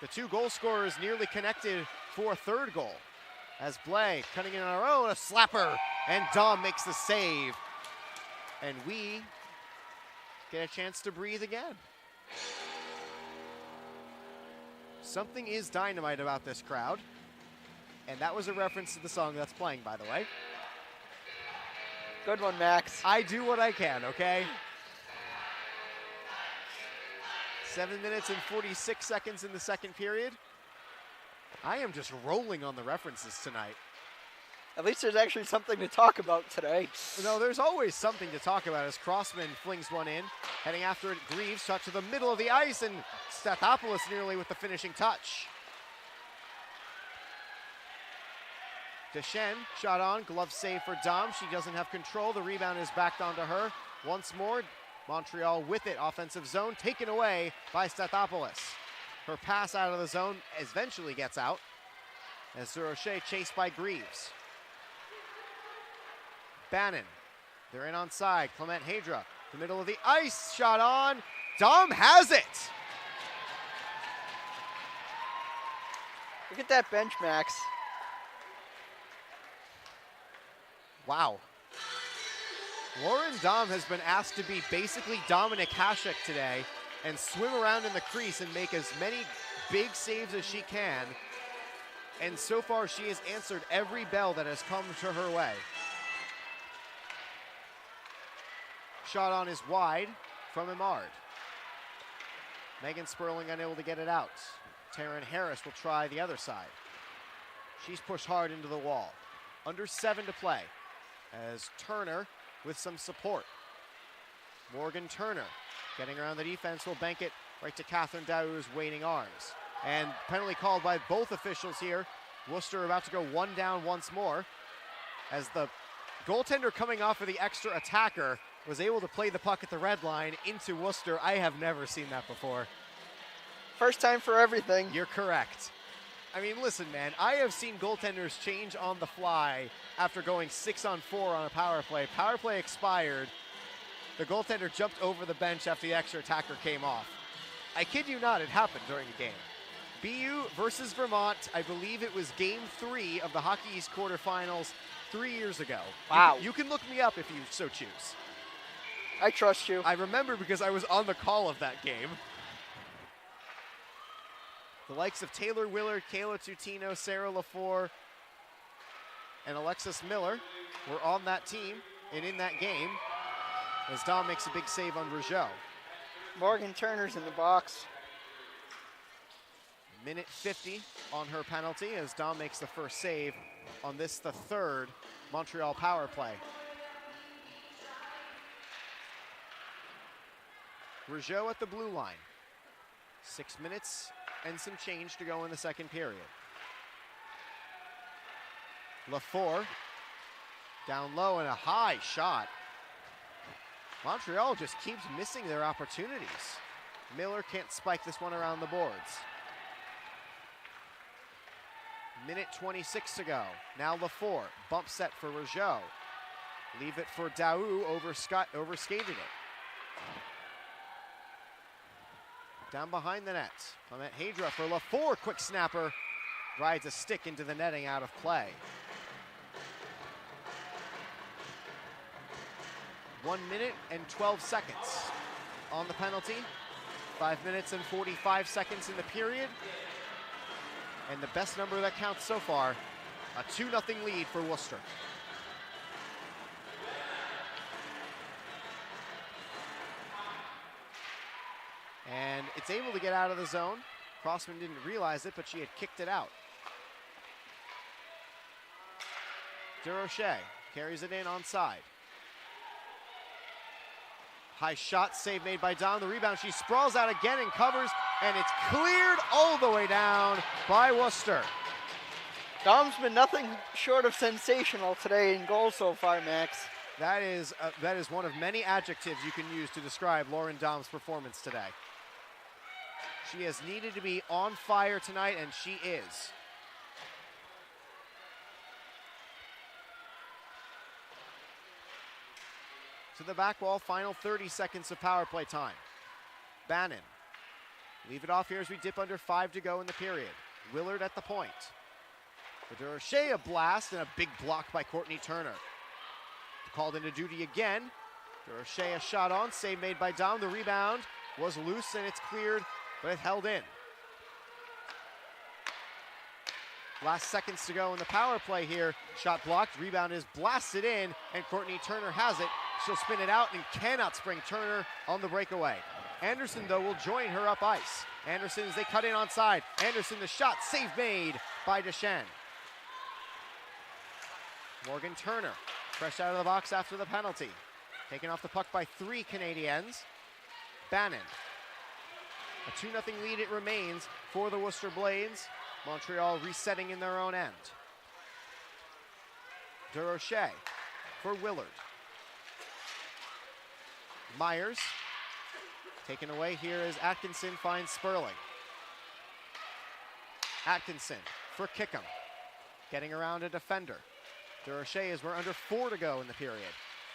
The 2 goal scorers nearly connected for a third goal. As Blais cutting in on her own, a slapper, and Dom makes the save. And we get a chance to breathe again. Something is dynamite about this crowd. And that was a reference to the song that's playing, by the way. Good one, Max. I do what I can, okay? 7 minutes and 46 seconds in the second period. I am just rolling on the references tonight. At least there's actually something to talk about today. No, there's always something to talk about as Crossman flings one in. Heading after it, Greaves shot to the middle of the ice, and Stathopoulos nearly with the finishing touch. Deschênes shot on, glove save for Dom. She doesn't have control. The rebound is backed onto her. Once more, Montreal with it, offensive zone taken away by Stathopoulos. Her pass out of the zone eventually gets out as Durocher chased by Greaves. Bannon, they're in on side. Clement Hadra, the middle of the ice, shot on. Dom has it. Look at that bench, Max. Wow. Lauren Dom has been asked to be basically Dominic Hasek today and swim around in the crease and make as many big saves as she can. And so far, she has answered every bell that has come to her way. Shot on is wide from Imard. Megan Sperling unable to get it out. Taryn Harris will try the other side. She's pushed hard into the wall. Under 7 to play as Turner with some support. Morgan Turner getting around the defense will bank it right to Catherine Daou's waiting arms. And penalty called by both officials here. Worcester about to go one down once more as the goaltender coming off of the extra attacker was able to play the puck at the red line into Worcester. I have never seen that before. First time for everything. You're correct. I mean, listen, man, I have seen goaltenders change on the fly after going 6-on-4 on a power play. Power play expired. The goaltender jumped over the bench after the extra attacker came off. I kid you not, it happened during the game. BU versus Vermont, I believe it was game 3 of the Hockey East quarterfinals 3 years ago. Wow. You can look me up if you so choose. I trust you. I remember because I was on the call of that game. The likes of Taylor Willard, Kayla Tutino, Sarah LaFour, and Alexis Miller were on that team and in that game as Dom makes a big save on Rougeau. Morgan Turner's in the box. Minute 50 on her penalty as Dom makes the first save on this, the third Montreal power play. Rougeau at the blue line. 6 minutes and some change to go in the second period. LaFour down low and a high shot. Montreal just keeps missing their opportunities. Miller can't spike this one around the boards. Minute 26 to go. Now LaFour, bump set for Rougeau. Leave it for Daou, overskated it. Down behind the net. Clement Hadra for LaFour, quick snapper. Rides a stick into the netting out of play. 1 minute and 12 seconds on the penalty. 5 minutes and 45 seconds in the period. And the best number that counts so far, a 2-0 lead for Worcester. And it's able to get out of the zone. Crossman didn't realize it, but she had kicked it out. Durocher carries it in on side. High shot, save made by Dom. The rebound, she sprawls out again and covers, and it's cleared all the way down by Worcester. Dom's been nothing short of sensational today in goal so far, Max. That is one of many adjectives you can use to describe Lauren Dom's performance today. She has needed to be on fire tonight, and she is. To the back wall, final 30 seconds of power play time. Bannon. Leave it off here as we dip under 5 to go in the period. Willard at the point. For Durocher, a blast and a big block by Courtney Turner. Called into duty again. Durocher, a shot on, save made by Dom. The rebound was loose and it's cleared, but it held in. Last seconds to go in the power play here. Shot blocked, rebound is blasted in, and Courtney Turner has it. She'll spin it out and cannot spring Turner on the breakaway. Anderson, though, will join her up ice. Anderson as they cut in on side. Anderson, the shot, save made by Deschênes. Morgan Turner, fresh out of the box after the penalty. Taken off the puck by 3 Canadiennes. Bannon. A 2-0 lead it remains for the Worcester Blades. Montreal resetting in their own end. Durocher for Willard. Myers. Taken away here as Atkinson finds Sperling. Atkinson for Kickham. Getting around a defender. Durocher as we're under 4 to go in the period.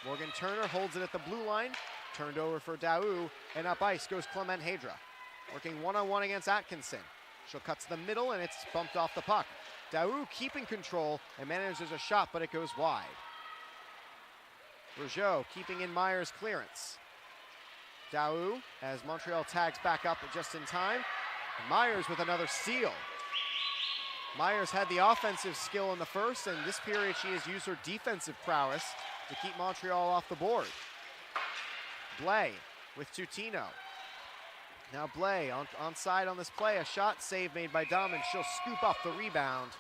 Morgan Turner holds it at the blue line. Turned over for Daou, and up ice goes Clement Hadra. Working one-on-one against Atkinson. She'll cut to the middle, and it's bumped off the puck. Daou keeping control and manages a shot, but it goes wide. Rougeau keeping in Myers' clearance. Daou, as Montreal tags back up just in time. And Myers with another steal. Myers had the offensive skill in the first, and this period she has used her defensive prowess to keep Montreal off the board. Blais with Tutino. Now Blais onside on this play. A shot save made by Dom, and she'll scoop up the rebound.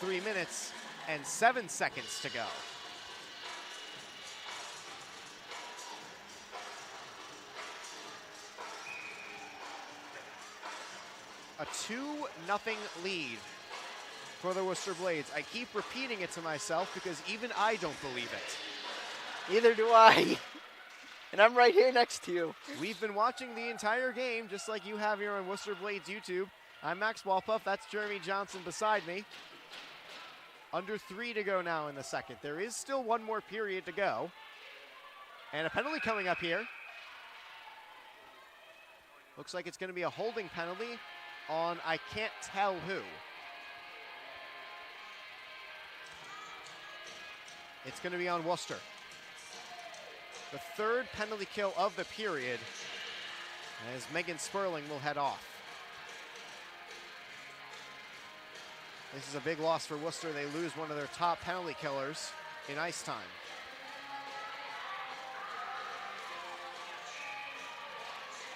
3 minutes and 7 seconds to go. A 2-0 lead for the Worcester Blades. I keep repeating it to myself because even I don't believe it. Neither do I. And I'm right here next to you. We've been watching the entire game, just like you have here on Worcester Blades YouTube. I'm Max Walpuff. That's Jeremy Johnson beside me. Under 3 to go now in the second. There is still one more period to go. And a penalty coming up here. Looks like it's going to be a holding penalty on I can't tell who. It's going to be on Worcester. The third penalty kill of the period as Megan Sperling will head off. This is a big loss for Worcester. They lose one of their top penalty killers in ice time.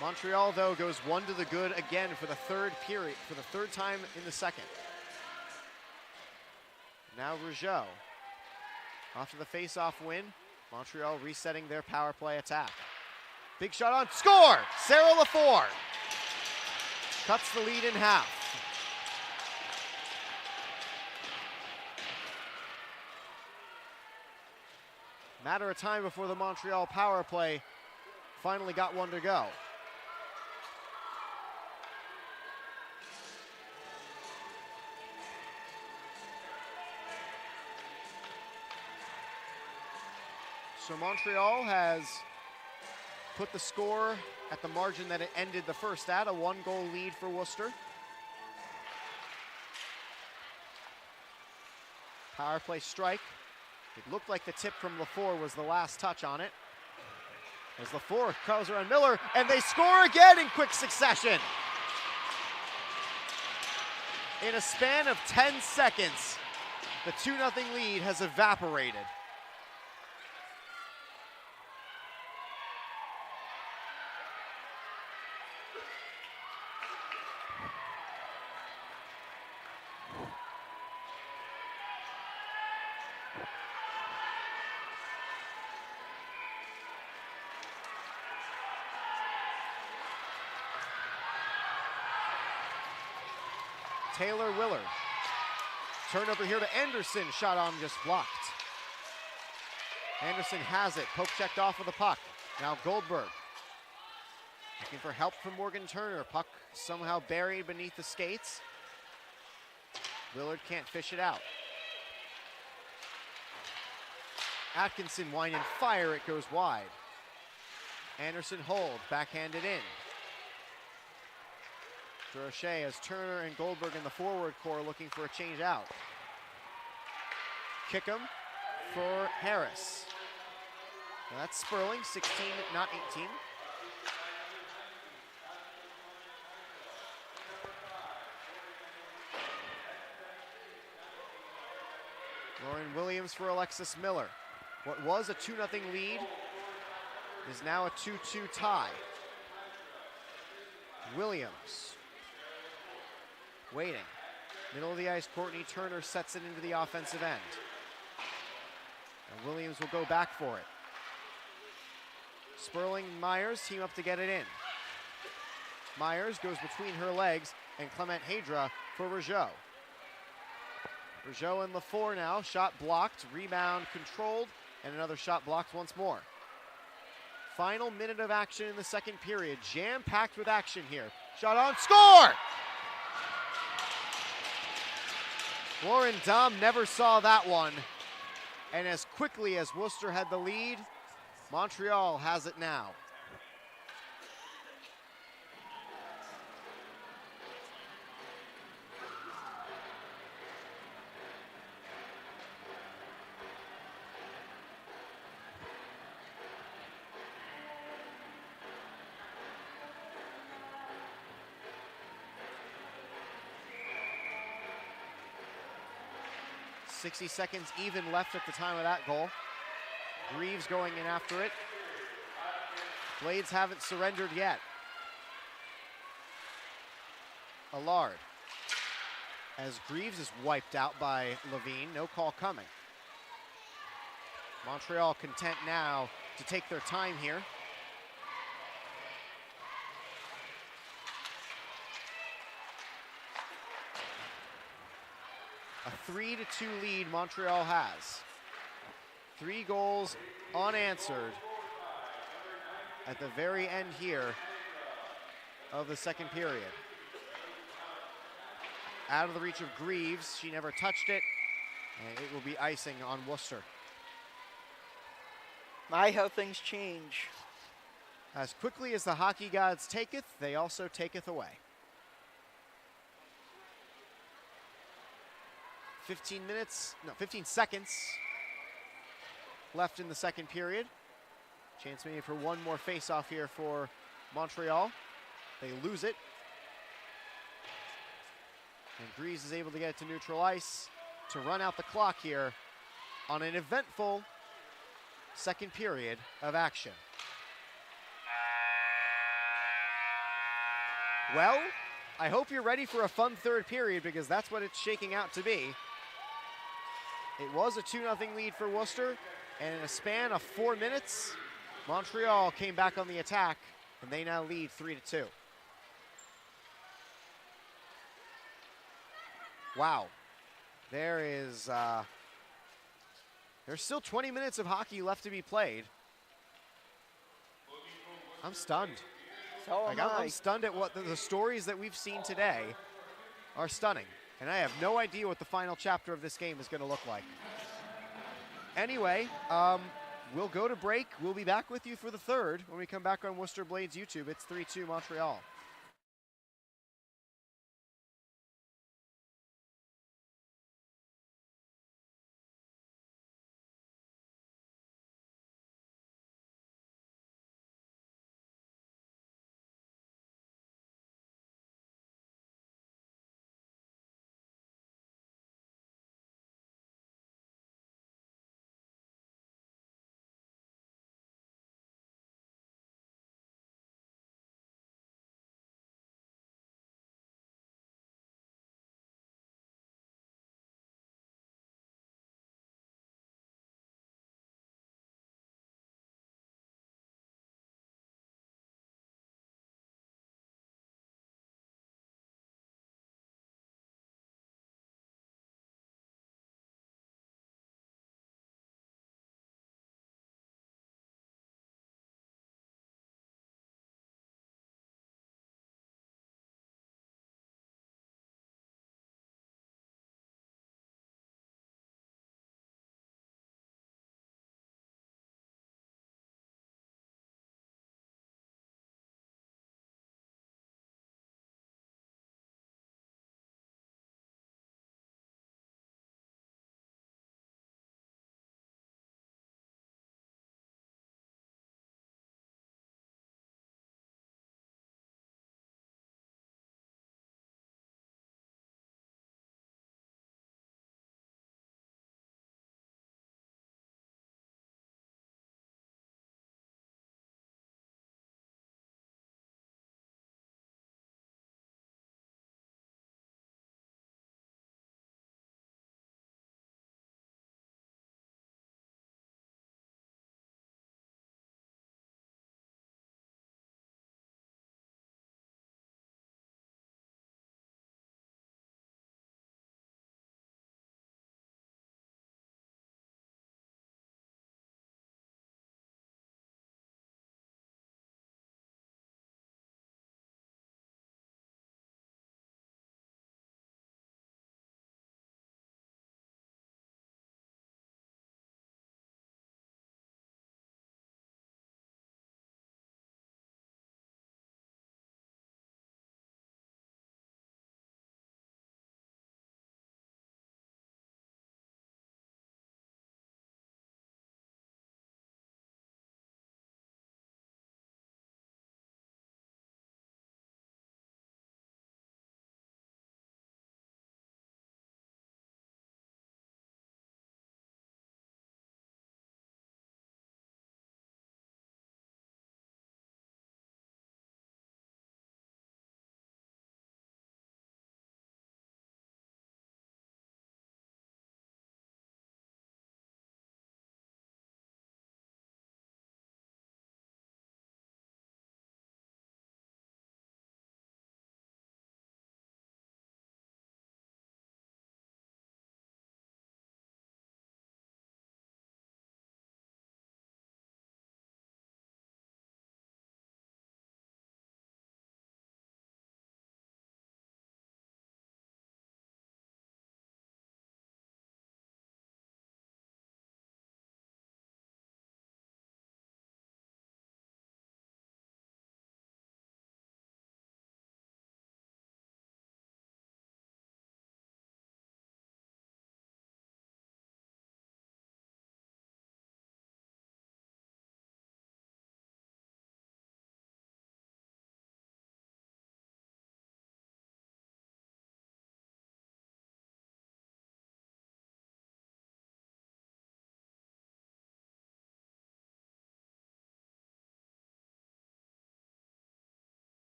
Montreal, though, goes 1 to the good again for the third period, for the third time in the second. Now Rougeau. After the face-off win, Montreal resetting their power play attack. Big shot on, score! Sarah Lafleur cuts the lead in half. Matter of time before the Montreal power play finally got one to go. So Montreal has put the score at the margin that it ended the first at, a 1-goal lead for Worcester. Power play strike. It looked like the tip from Lafleur was the last touch on it. As Lafleur calls her on Miller, and they score again in quick succession. In a span of 10 seconds, the 2-0 lead has evaporated. Taylor Willard. Turnover here to Anderson. Shot on, just blocked. Anderson has it. Poke checked off of the puck. Now Goldberg. Looking for help from Morgan Turner. Puck somehow buried beneath the skates. Willard can't fish it out. Atkinson winding fire. It goes wide. Anderson holds. Backhanded in. Durocher has Turner and Goldberg in the forward core looking for a change out. Kickham for Harris. Now that's Sperling, 16, not 18. Lauren Williams for Alexis Miller. What was a 2-0 lead is now a 2-2 tie. Williams. Waiting. Middle of the ice, Courtney Turner sets it into the offensive end. And Williams will go back for it. Sperling and Myers team up to get it in. Myers goes between her legs, and Clement Hadra for Rougeau. Rougeau and Lafleur now, shot blocked, rebound controlled, and another shot blocked once more. Final minute of action in the second period. Jam-packed with action here. Shot on, score! Lauren Dahm never saw that one. And as quickly as Worcester had the lead, Montreal has it now. .60 seconds even left at the time of that goal. Greaves going in after it. Blades haven't surrendered yet. Allard. As Greaves is wiped out by Levine, no call coming. Montreal content now to take their time here. A 3-2 lead Montreal has. 3 goals unanswered at the very end here of the second period. Out of the reach of Greaves, she never touched it, and it will be icing on Worcester. My, how things change. As quickly as the hockey gods taketh, they also taketh away. 15 seconds left in the second period. Chance maybe for one more face-off here for Montreal. They lose it. And Greaves is able to get it to neutral ice to run out the clock here on an eventful second period of action. Well, I hope you're ready for a fun third period because that's what it's shaking out to be. It was a 2-0 lead for Worcester, and in a span of 4 minutes, Montreal came back on the attack, and they now lead 3-2. Wow. There's still 20 minutes of hockey left to be played. I'm stunned. So am I. I'm stunned at what the stories that we've seen today are stunning. And I have no idea what the final chapter of this game is going to look like. Anyway, we'll go to break. We'll be back with you for the third when we come back on Worcester Blades YouTube. It's 3-2 Montreal.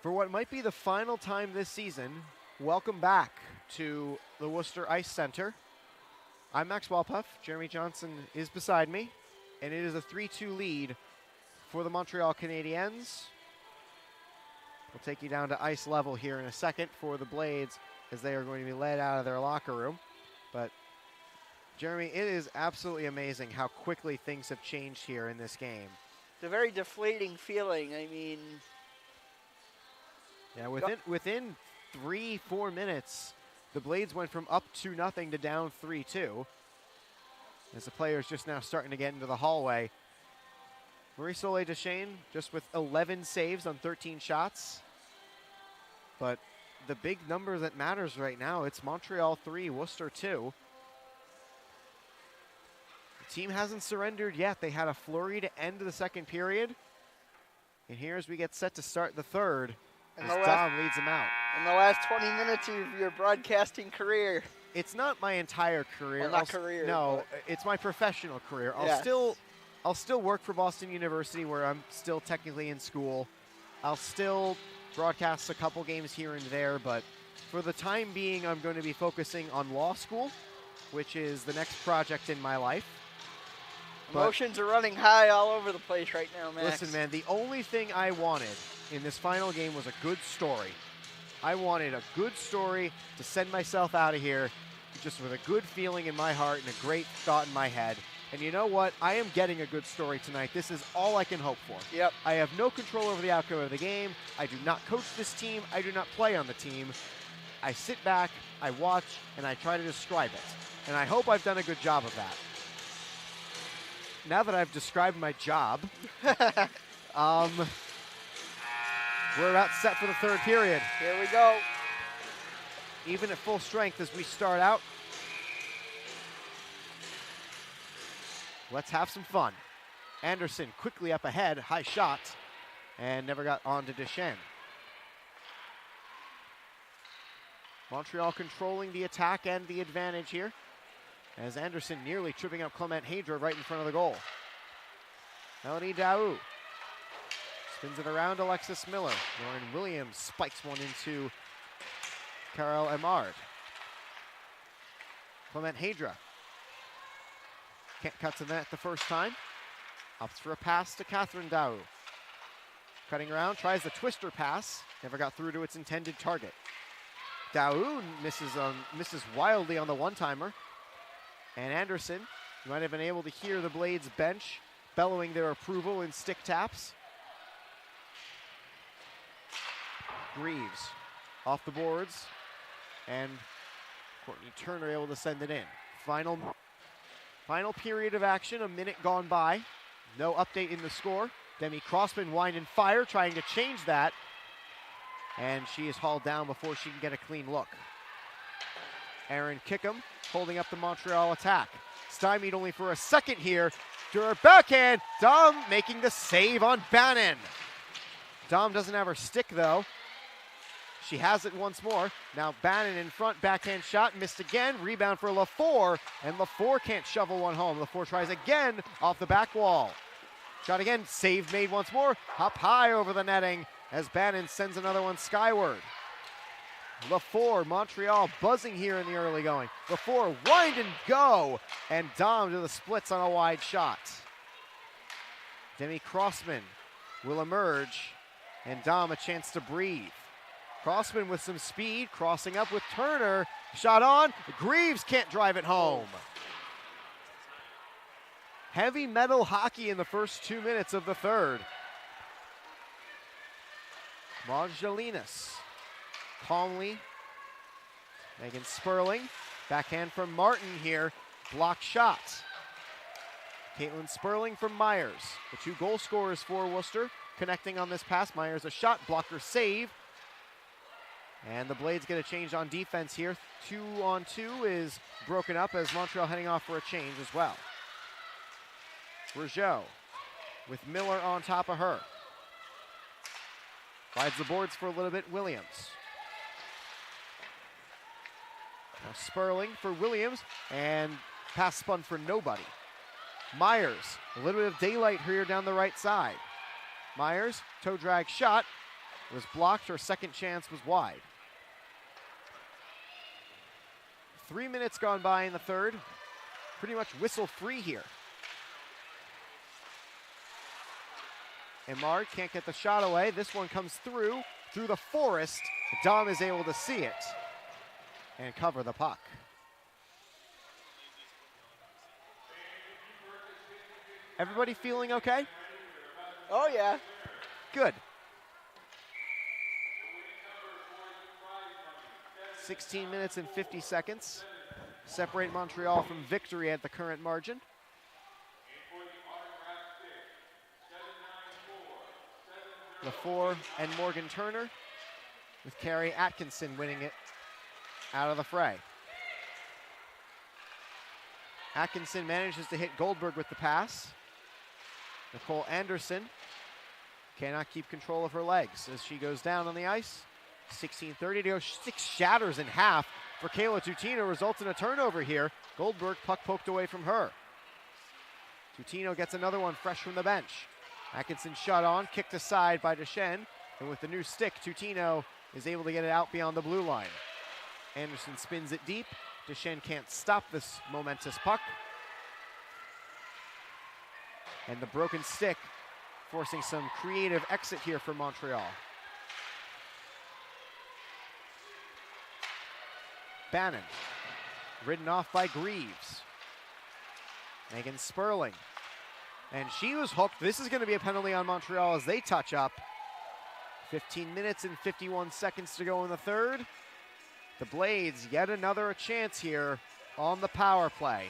For what might be the final time this season, welcome back to the Worcester Ice Center. I'm Max Walpuff. Jeremy Johnson is beside me, and it is a 3-2 lead for the Montreal Canadiens. We'll take you down to ice level here in a second for the Blades as they are going to be led out of their locker room. But, Jeremy, it is absolutely amazing how quickly things have changed here in this game. It's a very deflating feeling. I mean, yeah, within 3-4 minutes, the Blades went from up 2-0 to down 3-2. As the players just now starting to get into the hallway. Marie-Soleil Deschênes just with 11 saves on 13 shots. But the big number that matters right now, it's Montreal 3, Worcester 2. The team hasn't surrendered yet. They had a flurry to end the second period. And here as we get set to start the third, as Dom leads them out. In the last 20 minutes of your broadcasting career. It's not my entire career. Well, not career. No, it's my professional career. Yes. I'll still work for Boston University where I'm still technically in school. I'll still broadcast a couple games here and there, but for the time being, I'm going to be focusing on law school, which is the next project in my life. Emotions are running high all over the place right now, Max. Listen, man, the only thing I wanted in this final game was a good story. I wanted a good story to send myself out of here just with a good feeling in my heart and a great thought in my head. And you know what? I am getting a good story tonight. This is all I can hope for. Yep. I have no control over the outcome of the game. I do not coach this team. I do not play on the team. I sit back, I watch, and I try to describe it. And I hope I've done a good job of that. Now that I've described my job, we're about set for the third period. Here we go. Even at full strength as we start out. Let's have some fun. Anderson quickly up ahead, high shot, and never got on to Deschênes. Montreal controlling the attack and the advantage here, as Anderson nearly tripping up Clement Hadra right in front of the goal. Melanie Daou spins it around Alexis Miller. Lauren Williams spikes one into Carol Emard. Clement Hadra can't cut to the net the first time. Opts for a pass to Catherine Daou. Cutting around, tries the twister pass. Never got through to its intended target. Daou misses wildly on the one-timer. And Anderson, you might have been able to hear the Blades bench bellowing their approval in stick taps. Greaves off the boards. And Courtney Turner able to send it in. Final period of action, a minute gone by. No update in the score. Demi Crossman wind and fire, trying to change that. And she is hauled down before she can get a clean look. Aaron Kickham holding up the Montreal attack. Stymied only for a second here. To her backhand, Dom making the save on Bannon. Dom doesn't have her stick though. She has it once more. Now Bannon in front, backhand shot, missed again. Rebound for LaFour, and LaFour can't shovel one home. LaFour tries again off the back wall. Shot again, save made once more. Hop high over the netting as Bannon sends another one skyward. LaFour, Montreal buzzing here in the early going. LaFour wind and go, and Dom to the splits on a wide shot. Demi Crossman will emerge, and Dom a chance to breathe. Crossman with some speed, crossing up with Turner. Shot on, Greaves can't drive it home. Heavy metal hockey in the first 2 minutes of the third. Marjolinas calmly. Megan Sperling, backhand from Martin here, block shot. Caitlin Sperling from Myers, the two goal scorers for Worcester, connecting on this pass. Myers a shot, blocker save. And the Blades get a change on defense here. 2-on-2 is broken up as Montreal heading off for a change as well. Rougeau with Miller on top of her. Rides the boards for a little bit, Williams. Now Sperling for Williams, and pass spun for nobody. Myers, a little bit of daylight here down the right side. Myers, toe drag shot, was blocked. Her second chance was wide. 3 minutes gone by in the third. Pretty much whistle free here. Emard can't get the shot away. This one comes through the forest. Dom is able to see it and cover the puck. Everybody feeling okay? Oh, yeah. Good. 16 minutes and 50 seconds separate Montreal from victory at the current margin. LaFour and Morgan Turner, with Carrie Atkinson winning it out of the fray. Atkinson manages to hit Goldberg with the pass. Nicole Anderson cannot keep control of her legs as she goes down on the ice. 16:30 to go. 6 shatters in half for Kayla Tutino, results in a turnover here. Goldberg, puck poked away from her. Tutino gets another one fresh from the bench. Atkinson shot on, kicked aside by Deschênes, and with the new stick, Tutino is able to get it out beyond the blue line. Anderson spins it deep. Deschênes can't stop this momentous puck. And the broken stick forcing some creative exit here for Montreal. Bannon, ridden off by Greaves. Megan Sperling. And she was hooked. This is going to be a penalty on Montreal as they touch up. 15 minutes and 51 seconds to go in the third. The Blades, yet another chance here on the power play.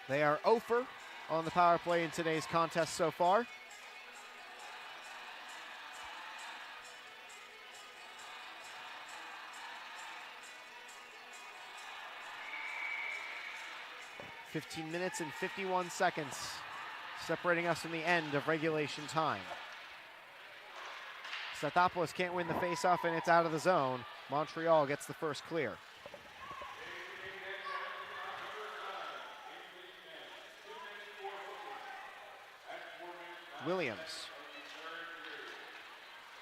They are 0 for on the power play in today's contest so far. .15 minutes and 51 seconds separating us from the end of regulation time. Stathopoulos can't win the faceoff and it's out of the zone. Montreal gets the first clear. Williams.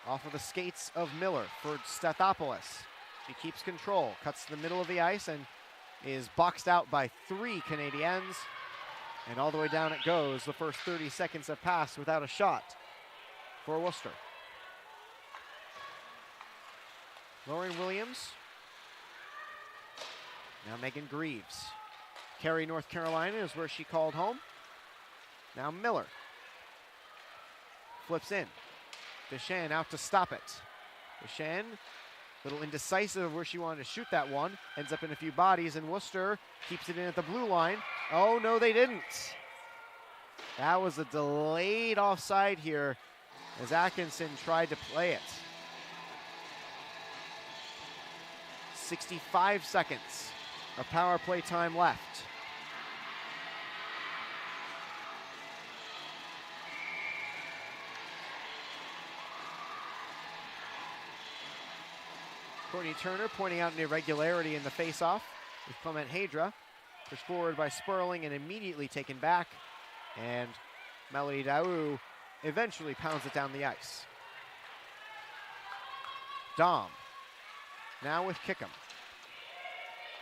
Off of the skates of Miller for Stathopoulos. She keeps control, cuts to the middle of the ice and is boxed out by 3 Canadiennes. And all the way down it goes. The first 30 seconds have passed without a shot for Worcester. Lauren Williams. Now Megan Greaves. Cary, North Carolina is where she called home. Now Miller. Flips in. Deschênes out to stop it. Deschênes, a little indecisive of where she wanted to shoot that one. Ends up in a few bodies, and Worcester keeps it in at the blue line. Oh, no, they didn't. That was a delayed offside here as Atkinson tried to play it. 65 seconds of power play time left. Courtney Turner pointing out an irregularity in the faceoff with Clement Hadra. Pushed forward by Sperling and immediately taken back. And Melody Daou eventually pounds it down the ice. Dom, now with Kickham.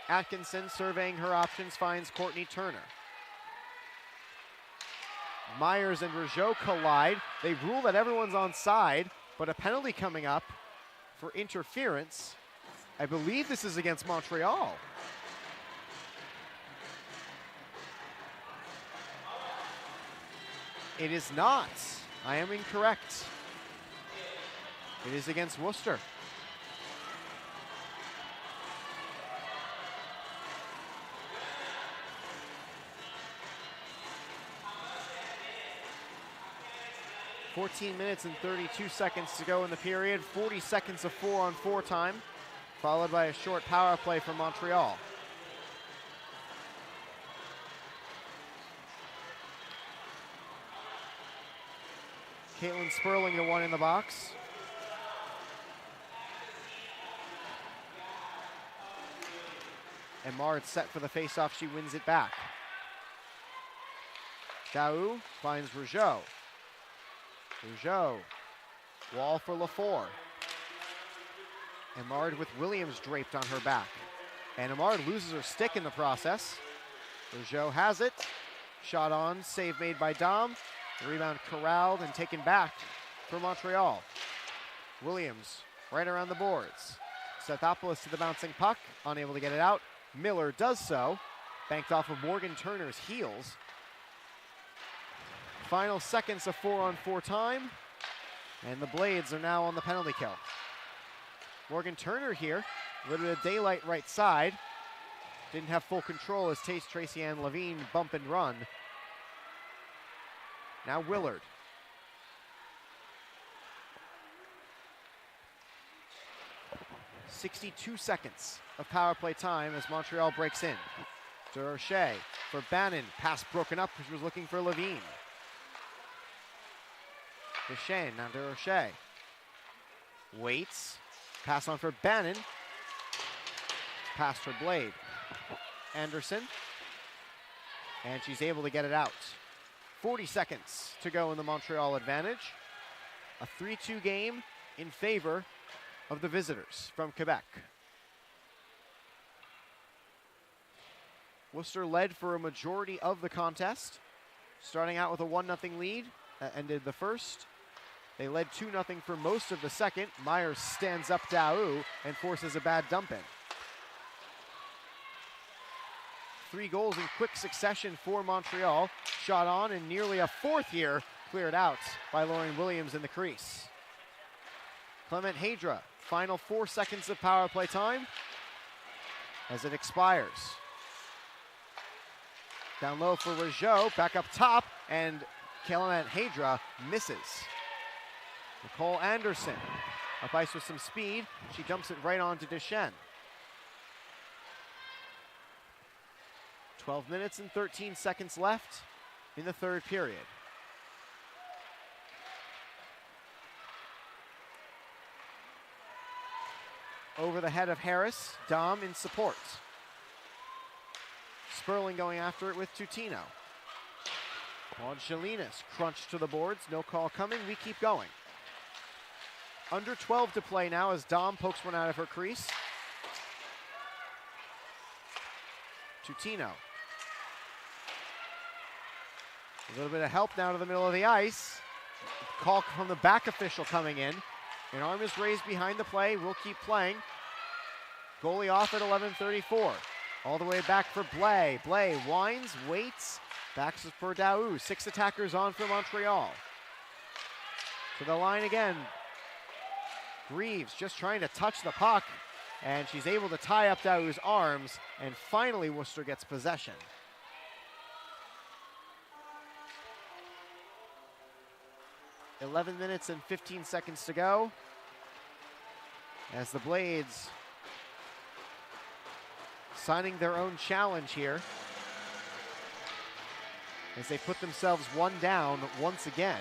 Atkinson surveying her options finds Courtney Turner. Myers and Rougeau collide. They rule that everyone's onside, but a penalty coming up for interference. I believe this is against Montreal. It is not. I am incorrect. It is against Worcester. .14 minutes and 32 seconds to go in the period. 40 seconds of 4-on-4 time, followed by a short power play from Montreal. Caitlin Sperling, the one in the box. And Mard set for the faceoff. She wins it back. Daou finds Rougeau. Rougeau, wall for Lafleur. Amard with Williams draped on her back. And Amard loses her stick in the process. Rougeau has it. Shot on, save made by Dom. The rebound corralled and taken back for Montreal. Williams right around the boards. Stathopoulos to the bouncing puck, unable to get it out. Miller does so, banked off of Morgan Turner's heels. Final seconds of 4-on-4 time, and the Blades are now on the penalty kill. Morgan Turner here, a little bit of daylight right side. Didn't have full control as Tracy Ann Levine bump and run. Now Willard. .62 seconds of power play time as Montreal breaks in. Durocher for Bannon. Pass broken up, which was looking for Levine. Deschênes, now Durocher. Waits. Pass on for Bannon. Past her blade. Anderson. And she's able to get it out. 40 seconds to go in the Montreal advantage. A 3-2 game in favor of the visitors from Quebec. Worcester led for a majority of the contest, starting out with a 1-0 lead that ended the first. They led 2-0 for most of the second. Myers stands up Daou and forces a bad dump in. 3 goals in quick succession for Montreal. Shot on and nearly a fourth here, cleared out by Lauren Williams in the crease. Clement Hadra, final 4 seconds of power play time as it expires. Down low for Rougeau, back up top, and Clement Hadra misses. Nicole Anderson up ice with some speed. She dumps it right on to Deschênes. 12 minutes and 13 seconds left in the third period. Over the head of Harris, Dom in support. Sperling going after it with Tutino. Claude Chalinas crunched to the boards, no call coming, we keep going. Under 12 to play now as Dom pokes one out of her crease. Tutino. A little bit of help now to the middle of the ice. Call from the back official coming in. An arm is raised behind the play. We'll keep playing. Goalie off at 11:34. All the way back for Blais. Blais winds, waits, backs for Daou. 6 attackers on for Montreal. To the line again. Greaves just trying to touch the puck, and she's able to tie up Daou's arms, and finally Worcester gets possession. .11 minutes and 15 seconds to go as the Blades signing their own challenge here as they put themselves 1 down once again.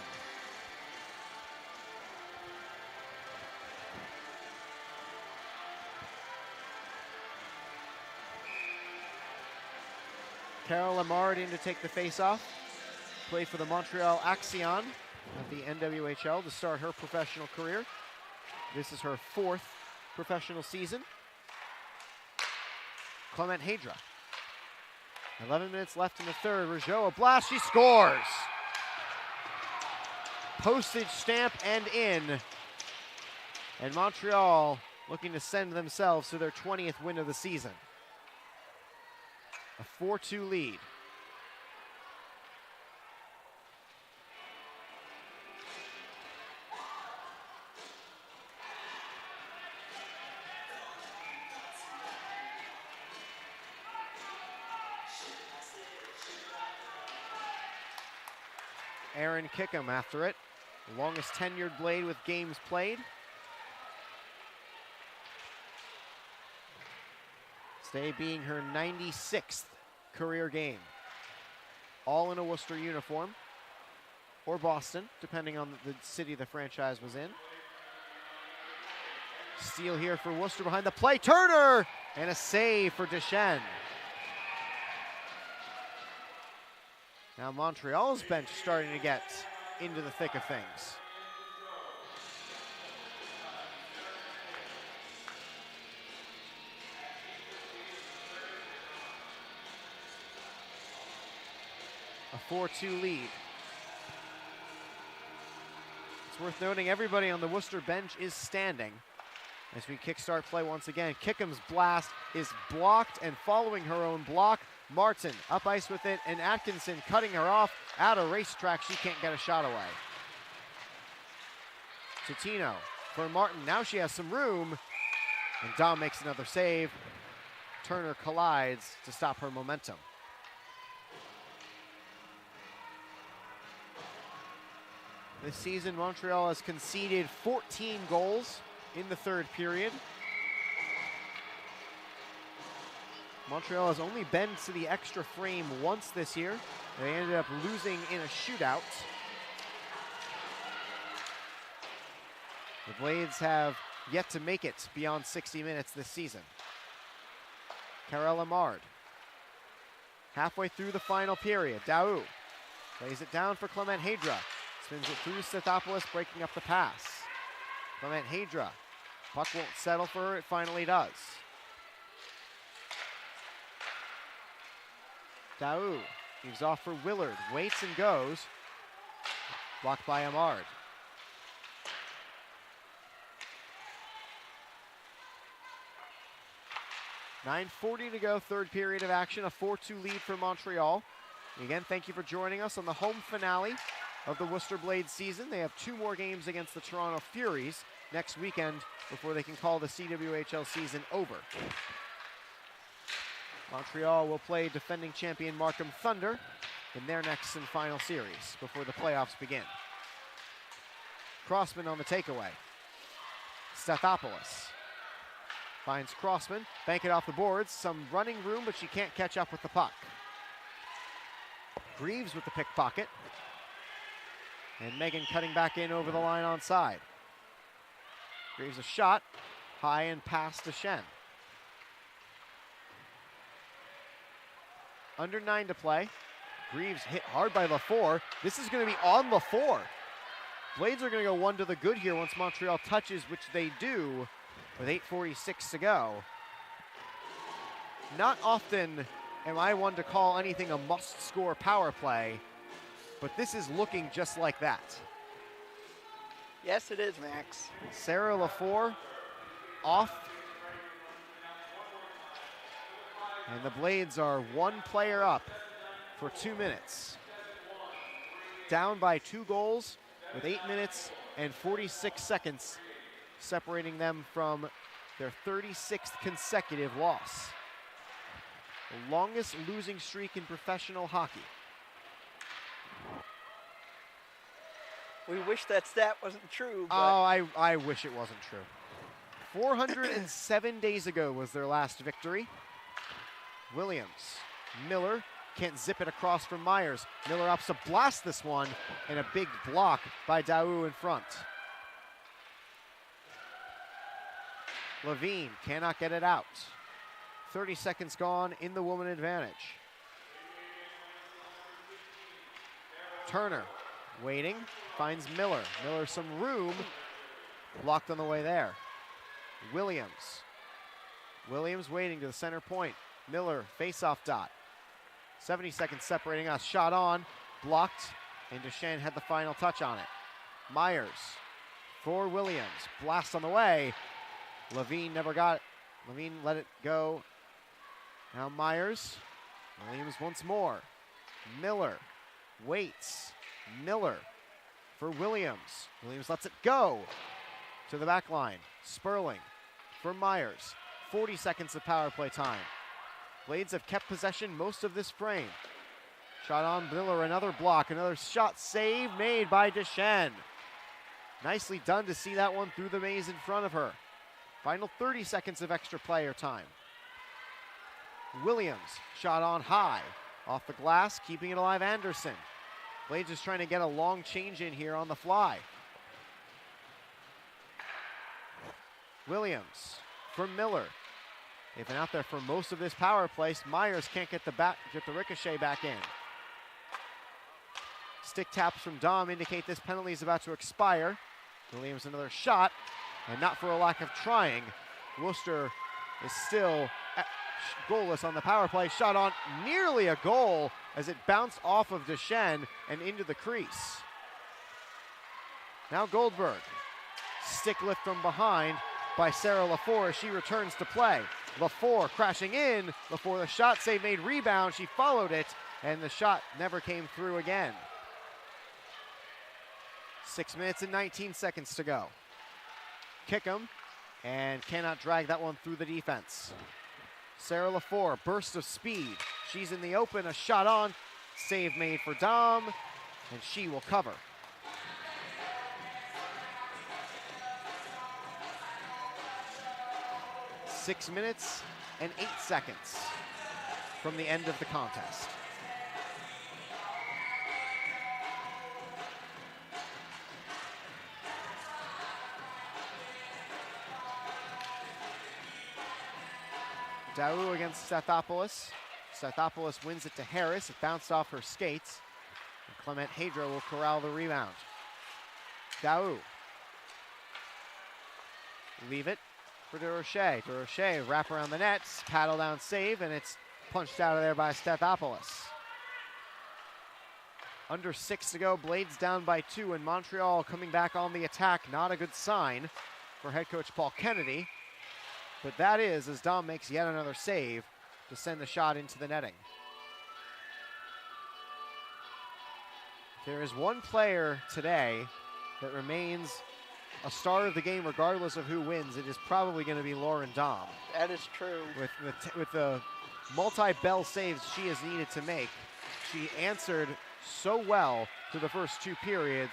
Carol Amard in to take the face-off. Played for the Montreal Axion of the NWHL to start her professional career. This is her 4th professional season. Clement Hadra. 11 minutes left in the third. Rougeau, a blast, she scores! Postage stamp and in. And Montreal looking to send themselves to their 20th win of the season. A 4-2 lead. Aaron Kickham after it. The longest tenured Blade with games played. Today being her 96th career game. All in a Worcester uniform, or Boston, depending on the city the franchise was in. Steal here for Worcester behind the play. Turner! And a save for Deschênes. Now Montreal's bench starting to get into the thick of things. a 4-2 lead. It's worth noting everybody on the Worcester bench is standing as we kickstart play once again. Kickham's blast is blocked, and following her own block, Martin up ice with it, and Atkinson cutting her off out of racetrack. She can't get a shot away. Totino for Martin. Now she has some room, and Dom makes another save. Turner collides to stop her momentum. This season, Montreal has conceded 14 goals in the third period. Montreal has only been to the extra frame once this year. They ended up losing in a shootout. The Blades have yet to make it beyond 60 minutes this season. Karel Amard. Halfway through the final period, Daou lays it down for Clement Hadra. Spins it through Stathopoulos, breaking up the pass. Clement Hadra. Puck won't settle for her, it finally does. Daou leaves off for Willard, waits and goes. Blocked by Amard. .9:40 to go, third period of action, a 4-2 lead for Montreal. Again, thank you for joining us on the home finale of the Worcester Blades season. They have 2 more games against the Toronto Furies next weekend before they can call the CWHL season over. Montreal will play defending champion Markham Thunder in their next and final series before the playoffs begin. Crossman on the takeaway. Stathopoulos finds Crossman, bank it off the boards, some running room, but she can't catch up with the puck. Greaves with the pickpocket. And Megan cutting back in over the line onside. Greaves a shot, high and past Deschênes. Under 9 to play. Greaves hit hard by Lafleur. This is going to be on Lafleur. Blades are going to go 1 to the good here once Montreal touches, which they do with 8:46 to go. Not often am I one to call anything a must-score power play, but this is looking just like that. Yes, it is, Max. Sarah Lafleur off. And the Blades are 1 player up for 2 minutes. Down by 2 goals with 8 minutes and 46 seconds separating them from their 36th consecutive loss. The longest losing streak in professional hockey. We wish that stat wasn't true, but Oh, I wish it wasn't true. 407 days ago was their last victory. Williams, Miller can't zip it across from Myers. Miller opts to blast this one, and a big block by Daou in front. Levine cannot get it out. 30 seconds gone in the woman advantage. Turner waiting, finds Miller. Miller some room, blocked on the way there. Williams. Williams waiting to the center point. Miller, face-off dot. 70 seconds separating us. Shot on, blocked, and Deschênes had the final touch on it. Myers for Williams. Blast on the way. Levine never got it. Levine let it go. Now Myers. Williams once more. Miller waits. Miller for Williams. Williams lets it go to the back line. Sperling for Myers. 40 seconds of power play time. Blades have kept possession most of this frame. Shot on Miller, another block, another shot save made by Deschênes. Nicely done to see that one through the maze in front of her. Final 30 seconds of extra player time. Williams, shot on high. Off the glass, keeping it alive, Anderson. Blades is trying to get a long change in here on the fly. Williams for Miller. They've been out there for most of this power play. Myers can't get the ricochet back in. Stick taps from Dom indicate this penalty is about to expire. Williams another shot, and not for a lack of trying. Worcester is still goalless on the power play. Shot on nearly a goal as it bounced off of Deschênes and into the crease. Now Goldberg. Stick lift from behind by Sarah Lafleur as she returns to play. Lafleur crashing in before the shot save made rebound. She followed it, and the shot never came through again. 6 minutes and 19 seconds to go. Kickham, and cannot drag that one through the defense. Sarah Lafleur, burst of speed. She's in the open, a shot on. Save made for Dom, and she will cover. Six minutes and 8 seconds from the end of the contest. Daou against Stathopoulos. Stathopoulos wins it to Harris. It bounced off her skates. And Clement Hadra will corral the rebound. Daou. Leave it for DeRoche. DeRoche wrap around the net, paddle down save, and it's punched out of there by Stathopoulos. Under 6 to go, Blades down by 2, and Montreal coming back on the attack. Not a good sign for head coach Paul Kennedy, but that is as Dom makes yet another save to send the shot into the netting. There is one player today that remains a star of the game regardless of who wins. It is probably going to be Lauren Dom. That is true. With the multi-bell saves she has needed to make, she answered so well to the first 2 periods.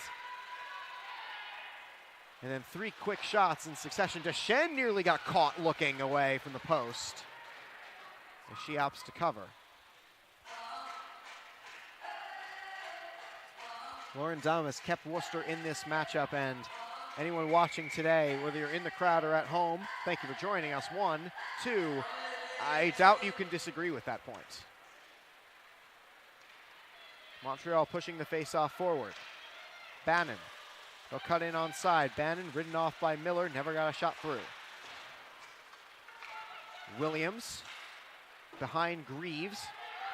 And then 3 quick shots in succession. Deschênes nearly got caught looking away from the post as she opts to cover. Lauren Dom has kept Worcester in this matchup, and anyone watching today, whether you're in the crowd or at home, thank you for joining us. 1, 2, I doubt you can disagree with that point. Montreal pushing the face-off forward. Bannon, they'll cut in on side. Bannon ridden off by Miller, never got a shot through. Williams behind Greaves,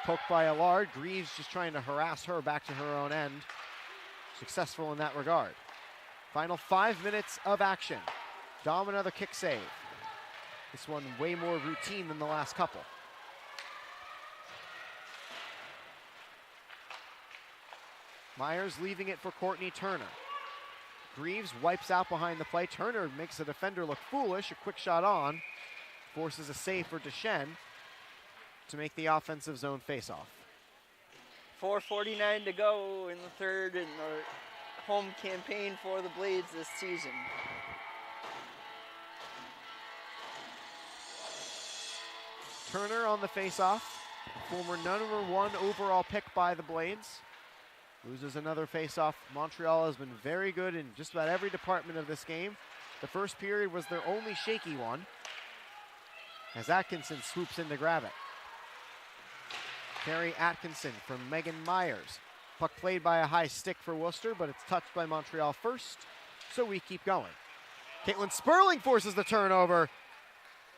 poked by Allard. Greaves just trying to harass her back to her own end. Successful in that regard. Final 5 minutes of action. Dom another kick save. This one way more routine than the last couple. Myers leaving it for Courtney Turner. Greaves wipes out behind the play. Turner makes the defender look foolish. A quick shot on. Forces a save for Deschênes to make the offensive zone face-off. 4:49 to go in the third in the home campaign for the Blades this season. Turner on the face-off. Former number 1 overall pick by the Blades. Loses another face-off. Montreal has been very good in just about every department of this game. The first period was their only shaky one, as Atkinson swoops in to grab it. Carrie Atkinson from Megan Myers. Puck played by a high stick for Worcester, but it's touched by Montreal first, so we keep going. Caitlin Sperling forces the turnover,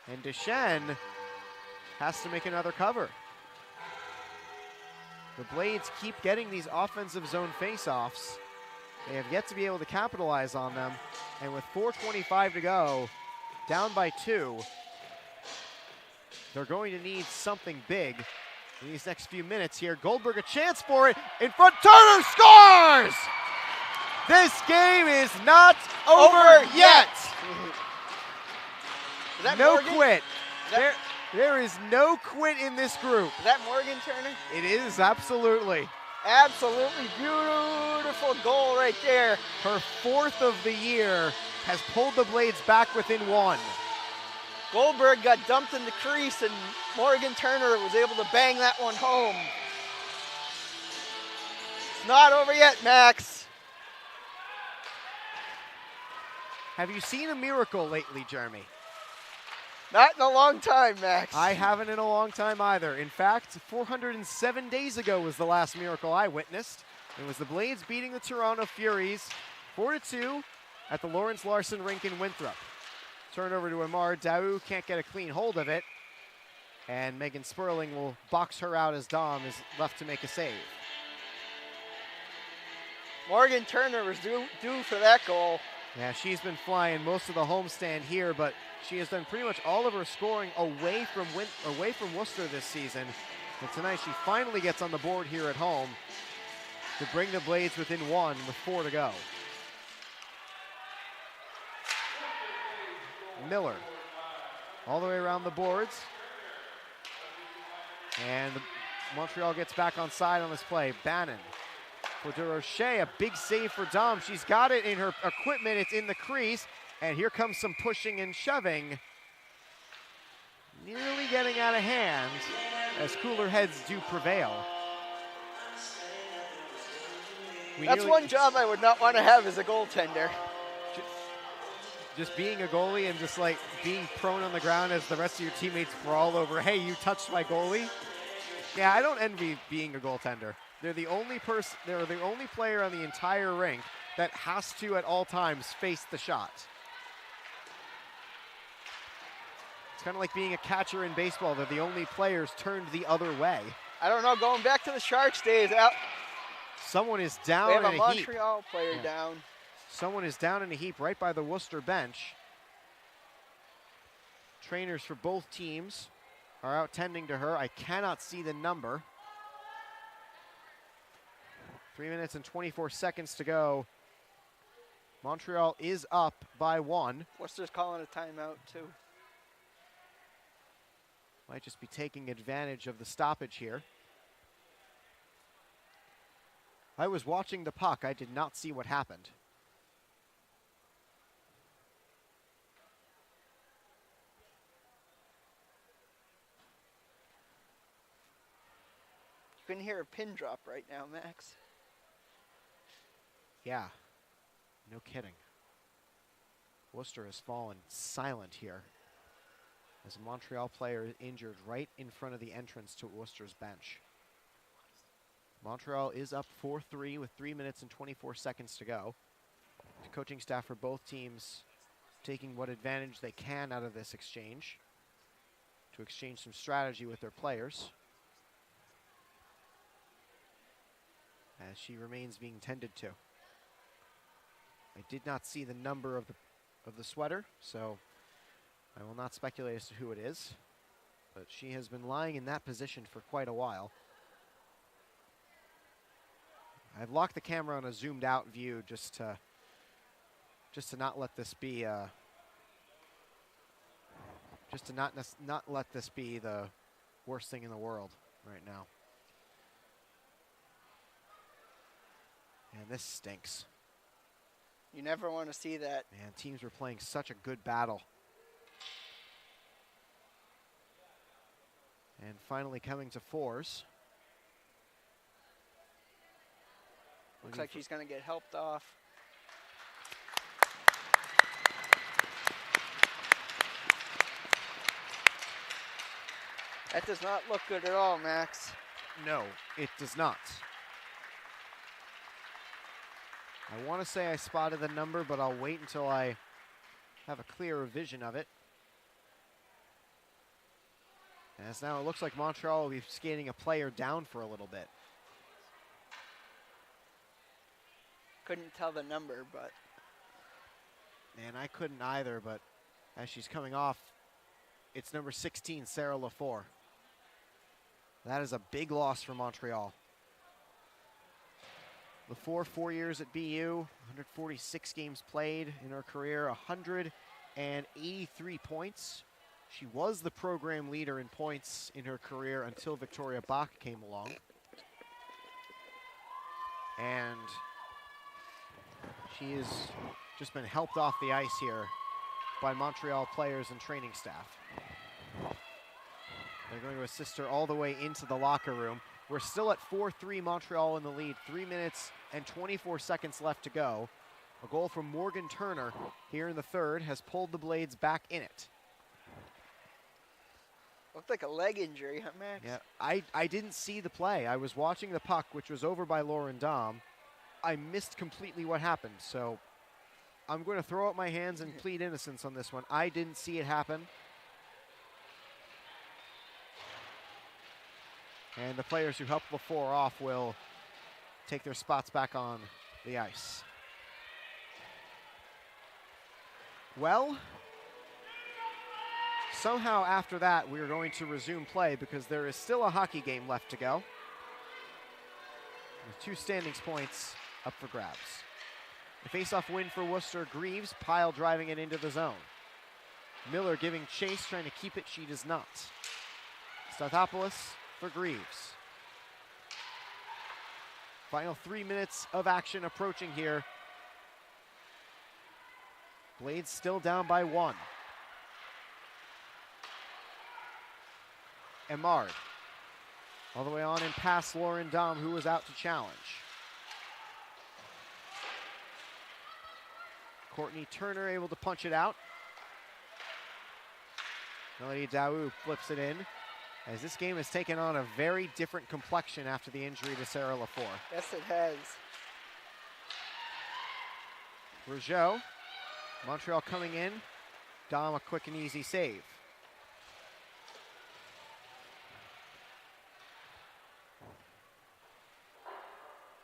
and Deschênes has to make another cover. The Blades keep getting these offensive zone face-offs. They have yet to be able to capitalize on them, and with 4:25 to go, down by 2, they're going to need something big in these next few minutes here. Goldberg a chance for it. In front, Turner scores! This game is not over yet. Is that No Morgan? quit. There is no quit in this group. Is that Morgan Turner? It is, absolutely. Absolutely beautiful goal right there. Her 4th of the year has pulled the Blades back within 1. Goldberg got dumped in the crease, and Morgan Turner was able to bang that one home. It's not over yet, Max. Have you seen a miracle lately, Jeremy? Not in a long time, Max. I haven't in a long time either. In fact, 407 days ago was the last miracle I witnessed. It was the Blades beating the Toronto Furies 4-2 at the Lawrence Larson rink in Winthrop. Turnover to Amar. Daou can't get a clean hold of it. And Megan Sperling will box her out as Dom is left to make a save. Morgan Turner was due for that goal. Yeah, she's been flying most of the homestand here, but she has done pretty much all of her scoring away from Worcester this season. And tonight she finally gets on the board here at home to bring the Blades within 1 with 4 to go. Miller all the way around the boards. And Montreal gets back on side on this play. Bannon for DeRoche, a big save for Dom. She's got it in her equipment, it's in the crease, and here comes some pushing and shoving. Nearly getting out of hand as cooler heads do prevail. That's one job I would not want to have as a goaltender. Just being a goalie and just like being prone on the ground as the rest of your teammates brawl over, hey, you touched my goalie. Yeah, I don't envy being a goaltender. They're the only player on the entire rink that has to at all times face the shot. It's kind of like being a catcher in baseball. They're the only players turned the other way. I don't know, going back to the Sharks days, someone is down we have in a a Montreal heap. player down. Someone is down in a heap right by the Worcester bench. Trainers for both teams are out tending to her. I cannot see the number. 3 minutes and 24 seconds to go. Montreal is up by 1. Worcester's calling a timeout too. Might just be taking advantage of the stoppage here. I was watching the puck. I did not see what happened. You can hear a pin drop right now, Max. Yeah, no kidding. Worcester has fallen silent here as a Montreal player is injured right in front of the entrance to Worcester's bench. Montreal is up 4-3 with 3 minutes and 24 seconds to go. The coaching staff for both teams taking what advantage they can out of this exchange to exchange some strategy with their players. As she remains being tended to. I did not see the number of the sweater, so I will not speculate as to who it is. But she has been lying in that position for quite a while. I've locked the camera on a zoomed out view just to not let this be not let this be the worst thing in the world right now. And this stinks. You never want to see that. Man, teams were playing such a good battle. And finally coming to 4s. Looks like she's going to get helped off. That does not look good at all, Max. No, it does not. I want to say I spotted the number, but I'll wait until I have a clearer vision of it. As now it looks like Montreal will be skating a player down for a little bit. Couldn't tell the number, but... And I couldn't either, but as she's coming off, it's number 16, Sarah Lafour. That is a big loss for Montreal. Lafour, 4 years at BU, 146 games played in her career, 183 points. She was the program leader in points in her career until Victoria Bach came along. And she has just been helped off the ice here by Montreal players and training staff. They're going to assist her all the way into the locker room. We're still at 4-3 Montreal in the lead. 3 minutes and 24 seconds left to go. A goal from Morgan Turner here in the third has pulled the Blades back in it. Looked like a leg injury, huh, Max? Yeah, I didn't see the play. I was watching the puck, which was over by Lauren Dom. I missed completely what happened, so I'm going to throw up my hands and plead innocence on this one. I didn't see it happen. And the players who helped before off will take their spots back on the ice. Well, somehow after that, we are going to resume play because there is still a hockey game left to go. With 2 standings points up for grabs. The face-off win for Worcester. Greaves pile driving it into the zone. Miller giving chase, trying to keep it. She does not. Stathopoulos for Greaves. Final 3 minutes of action approaching here. Blades still down by 1. Emard. All the way on and past Lauren Dom, who was out to challenge. Courtney Turner able to punch it out. Melody Daou flips it in, as this game has taken on a very different complexion after the injury to Sarah Lafour. Yes, it has. Rougeau, Montreal coming in. Dom a quick and easy save.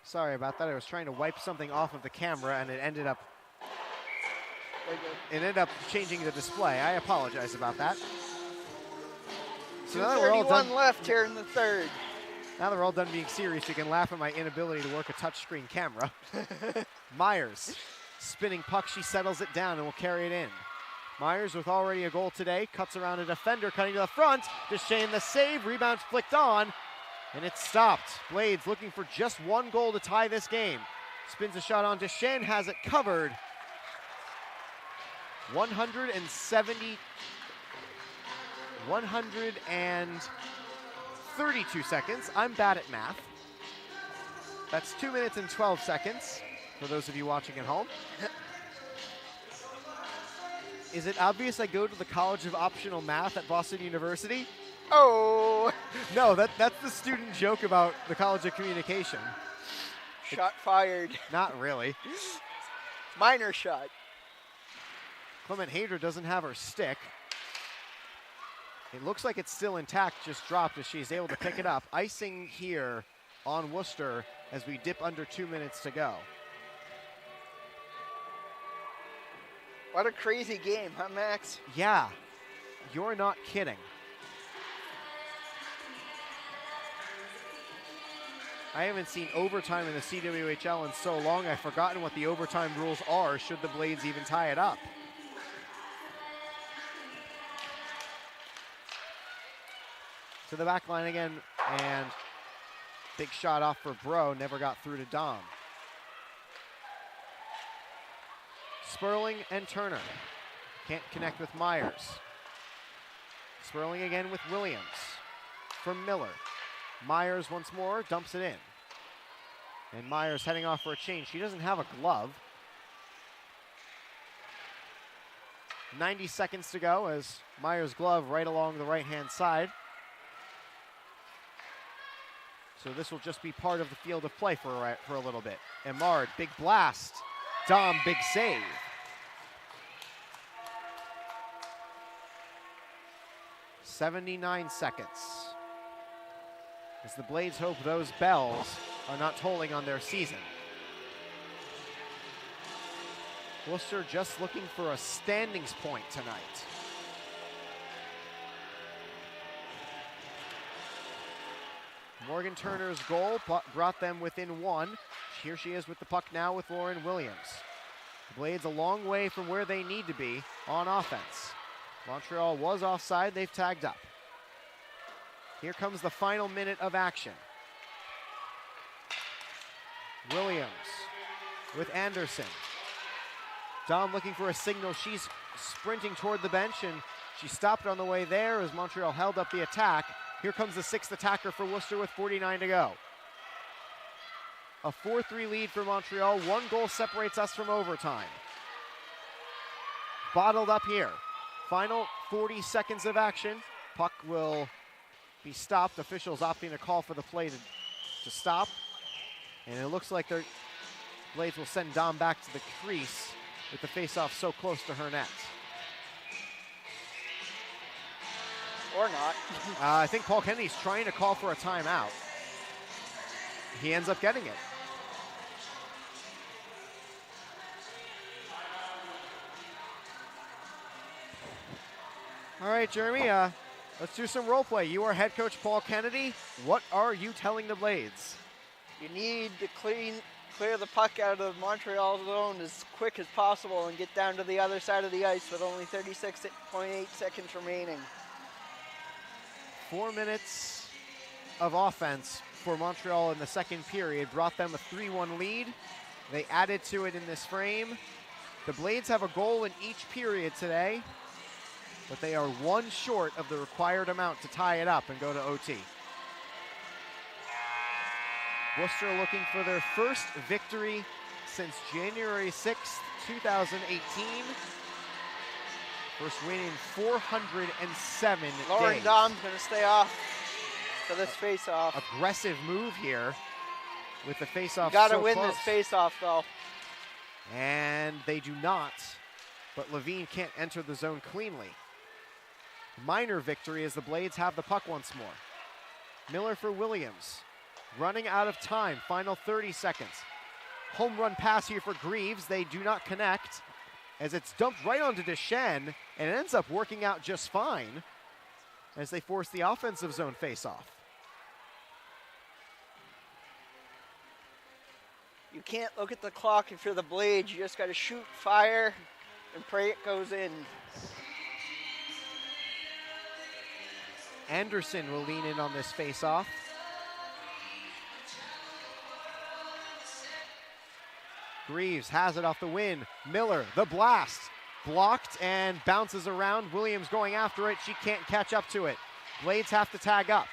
Sorry about that. I was trying to wipe something off of the camera and it ended up changing the display. I apologize about that. So now that we're all done left here in the third. Now that we're all done being serious, you can laugh at my inability to work a touchscreen camera. Myers, spinning puck, she settles it down and will carry it in. Myers with already a goal today, cuts around a defender, cutting to the front. Deschênes the save, rebound flicked on, and it's stopped. Blades looking for just 1 goal to tie this game. Spins a shot on Deschênes, has it covered. 132 seconds. I'm bad at math. That's 2 minutes and 12 seconds for those of you watching at home. Is it obvious I go to the College of Optional Math at Boston University? Oh! No, that's the student joke about the College of Communication. Shot fired. Not really. Minor shot. Clement Hader doesn't have her stick. It looks like it's still intact, just dropped as she's able to pick it up. Icing here on Worcester as we dip under 2 minutes to go. What a crazy game, huh, Max? Yeah, you're not kidding. I haven't seen overtime in the CWHL in so long, I've forgotten what the overtime rules are should the Blades even tie it up. To the back line again, and big shot off for Bro, never got through to Dom. Sperling and Turner. Can't connect with Myers. Sperling again with Williams. From Miller. Myers once more, dumps it in. And Myers heading off for a change. She doesn't have a glove. 90 seconds to go as Myers' glove right along the right-hand side. So this will just be part of the field of play for a little bit. Emard, big blast. Dom, big save. .79 seconds. As the Blades hope those bells are not tolling on their season. Worcester just looking for a standings point tonight. Morgan Turner's goal brought them within 1. Here she is with the puck now with Lauren Williams. The Blades a long way from where they need to be on offense. Montreal was offside, they've tagged up. Here comes the final minute of action. Williams with Anderson. Dom looking for a signal. She's sprinting toward the bench, and she stopped on the way there as Montreal held up the attack. Here comes the 6th attacker for Worcester with 49 to go. A 4-3 lead for Montreal. 1 goal separates us from overtime. Bottled up here. Final 40 seconds of action. Puck will be stopped. Officials opting to call for the play to stop. And it looks like their Blades will send Dom back to the crease with the face-off so close to her net. Or not. I think Paul Kennedy's trying to call for a timeout. He ends up getting it. All right, Jeremy, let's do some role play. You are head coach Paul Kennedy. What are you telling the Blades? You need to clear the puck out of Montreal zone as quick as possible and get down to the other side of the ice with only 36.8 seconds remaining. 4 minutes of offense for Montreal in the second period brought them a 3-1 lead. They added to it in this frame. The Blades have a goal in each period today, but they are one short of the required amount to tie it up and go to OT. Worcester looking for their first victory since January 6th, 2018. First win in 407 Lauren days. Dom's going to stay off for this face-off. Aggressive move here with the face-off. Got to so win close. this face-off, though. And they do not, but Levine can't enter the zone cleanly. Minor victory as the Blades have the puck once more. Miller for Williams. Running out of time, final 30 seconds. Home run pass here for Greaves. They do not connect as it's dumped right onto Deschênes, and it ends up working out just fine as they force the offensive zone face-off. You can't look at the clock if you're the Blades. You just got to shoot, fire, and pray it goes in. Anderson will lean in on this face-off. Greaves has it off the win. Miller, the blast. Blocked and bounces around. Williams going after it. She can't catch up to it. Blades have to tag up.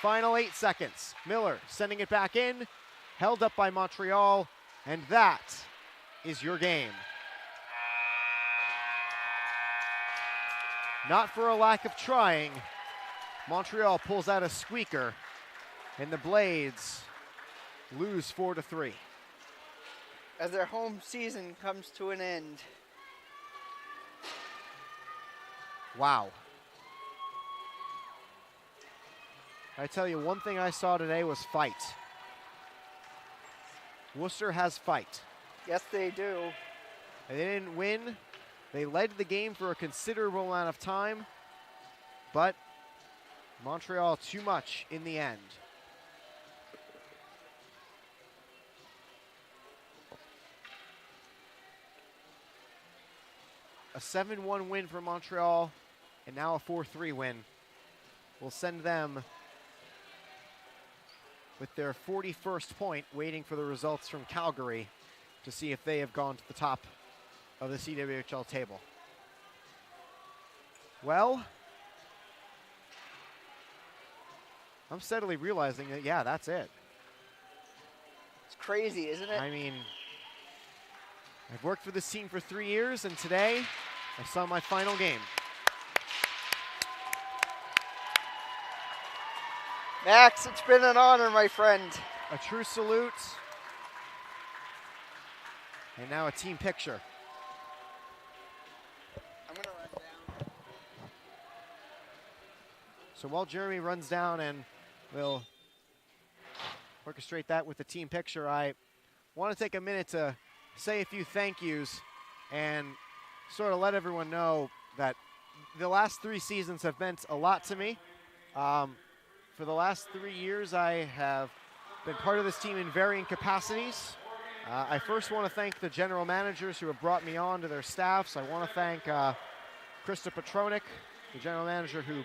Final 8 seconds. Miller sending it back in. Held up by Montreal. And that is your game. Not for a lack of trying. Montreal pulls out a squeaker. And the Blades lose 4-3. As their home season comes to an end. Wow. I tell you, one thing I saw today was fight. Worcester has fight. Yes, they do. They didn't win. They led the game for a considerable amount of time, but Montreal too much in the end. A 7-1 win for Montreal, and now a 4-3 win will send them with their 41st point, waiting for the results from Calgary to see if they have gone to the top of the CWHL table. Well, I'm steadily realizing that, yeah, that's it. It's crazy, isn't it? I mean, I've worked for this team for 3 years, and today I saw my final game. Max, it's been an honor, my friend. A true salute. And now a team picture. I'm going to run down. So while Jeremy runs down and will orchestrate that with the team picture, I want to take a minute to say a few thank yous and sort of let everyone know that the last 3 seasons have meant a lot to me. For the last 3 years, I have been part of this team in varying capacities. I first want to thank the general managers who have brought me on to their staffs. I want to thank Krista Petronik, the general manager who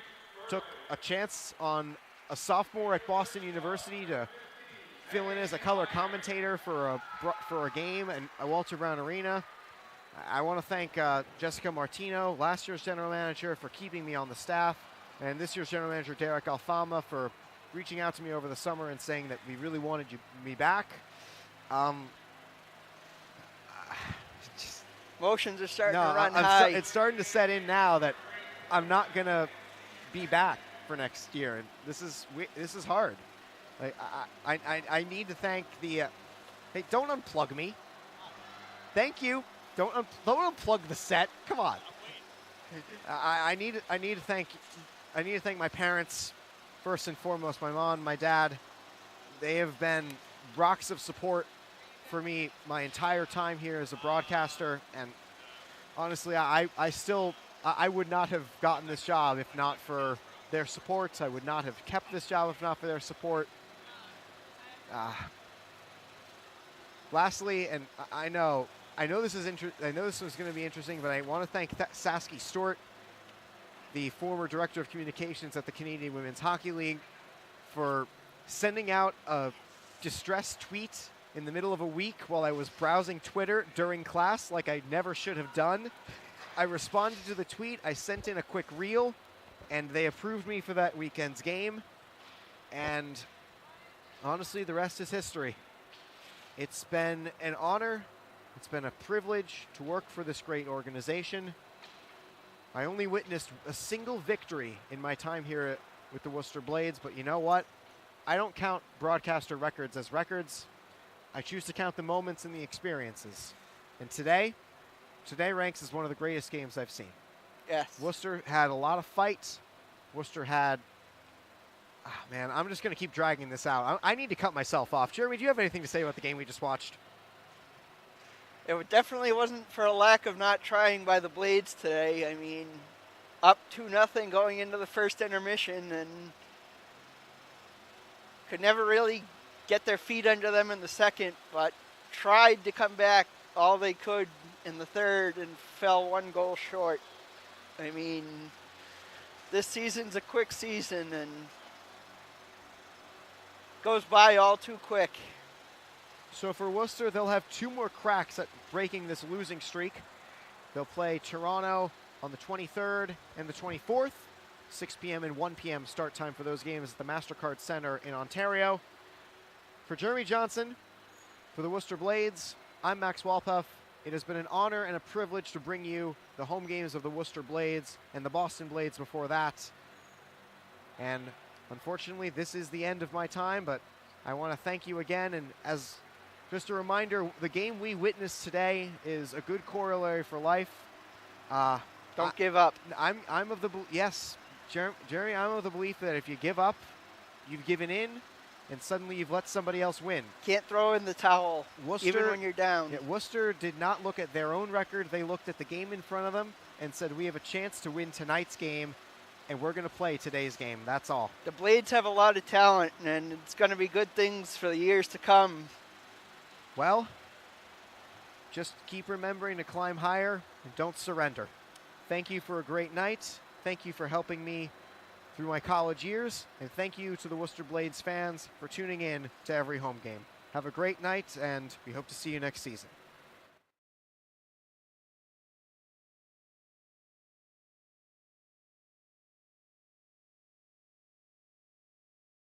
took a chance on a sophomore at Boston University to fill in as a color commentator for a game at Walter Brown Arena. I want to thank Jessica Martino, last year's general manager, for keeping me on the staff, and this year's general manager, Derek Alfama, for reaching out to me over the summer and saying that we really wanted me back. Emotions are starting to run high. It's starting to set in now that I'm not going to be back for next year, and this is hard. Like, I need to thank the hey, don't unplug me. Thank you. Don't unplug the set. Come on. I need to thank my parents first and foremost. My mom, my dad. They have been rocks of support for me my entire time here as a broadcaster. And honestly, I would not have gotten this job if not for their support. I would not have kept this job if not for their support. Lastly, and I know this is I know this was going to be interesting, but I want to thank Sasky Stewart, the former director of communications at the Canadian Women's Hockey League, for sending out a distress tweet in the middle of a week while I was browsing Twitter during class, like I never should have done. I responded to the tweet. I sent in a quick reel, and they approved me for that weekend's game. And honestly, the rest is history. It's been an honor. It's been a privilege to work for this great organization. I only witnessed a single victory in my time here with the Worcester Blades, but you know what? I don't count broadcaster records as records. I choose to count the moments and the experiences. And today ranks as one of the greatest games I've seen. Yes. Worcester had a lot of fights. Worcester had... man, I'm just going to keep dragging this out. I need to cut myself off. Jeremy, do you have anything to say about the game we just watched? It definitely wasn't for a lack of not trying by the Blades today. I mean, up 2-0 going into the first intermission, and could never really get their feet under them in the second, but tried to come back all they could in the third and fell 1 goal short. I mean, this season's a quick season and goes by all too quick. So for Worcester, they'll have 2 more cracks at breaking this losing streak. They'll play Toronto on the 23rd and the 24th, 6 p.m. and 1 p.m. start time for those games at the MasterCard Center in Ontario. For Jeremy Johnson, for the Worcester Blades, I'm Max Walpuff. It has been an honor and a privilege to bring you the home games of the Worcester Blades and the Boston Blades before that. And unfortunately, this is the end of my time, but I want to thank you again. And as just a reminder, the game we witnessed today is a good corollary for life. Don't give up. I'm of the yes, Jeremy. I'm of the belief that if you give up, you've given in, and suddenly you've let somebody else win. Can't throw in the towel, Worcester, even when you're down. Yeah, Worcester did not look at their own record. They looked at the game in front of them and said, "We have a chance to win tonight's game, and we're going to play today's game." That's all. The Blades have a lot of talent, and it's going to be good things for the years to come. Well, just keep remembering to climb higher and don't surrender. Thank you for a great night. Thank you for helping me through my college years. And thank you to the Worcester Blades fans for tuning in to every home game. Have a great night, and we hope to see you next season.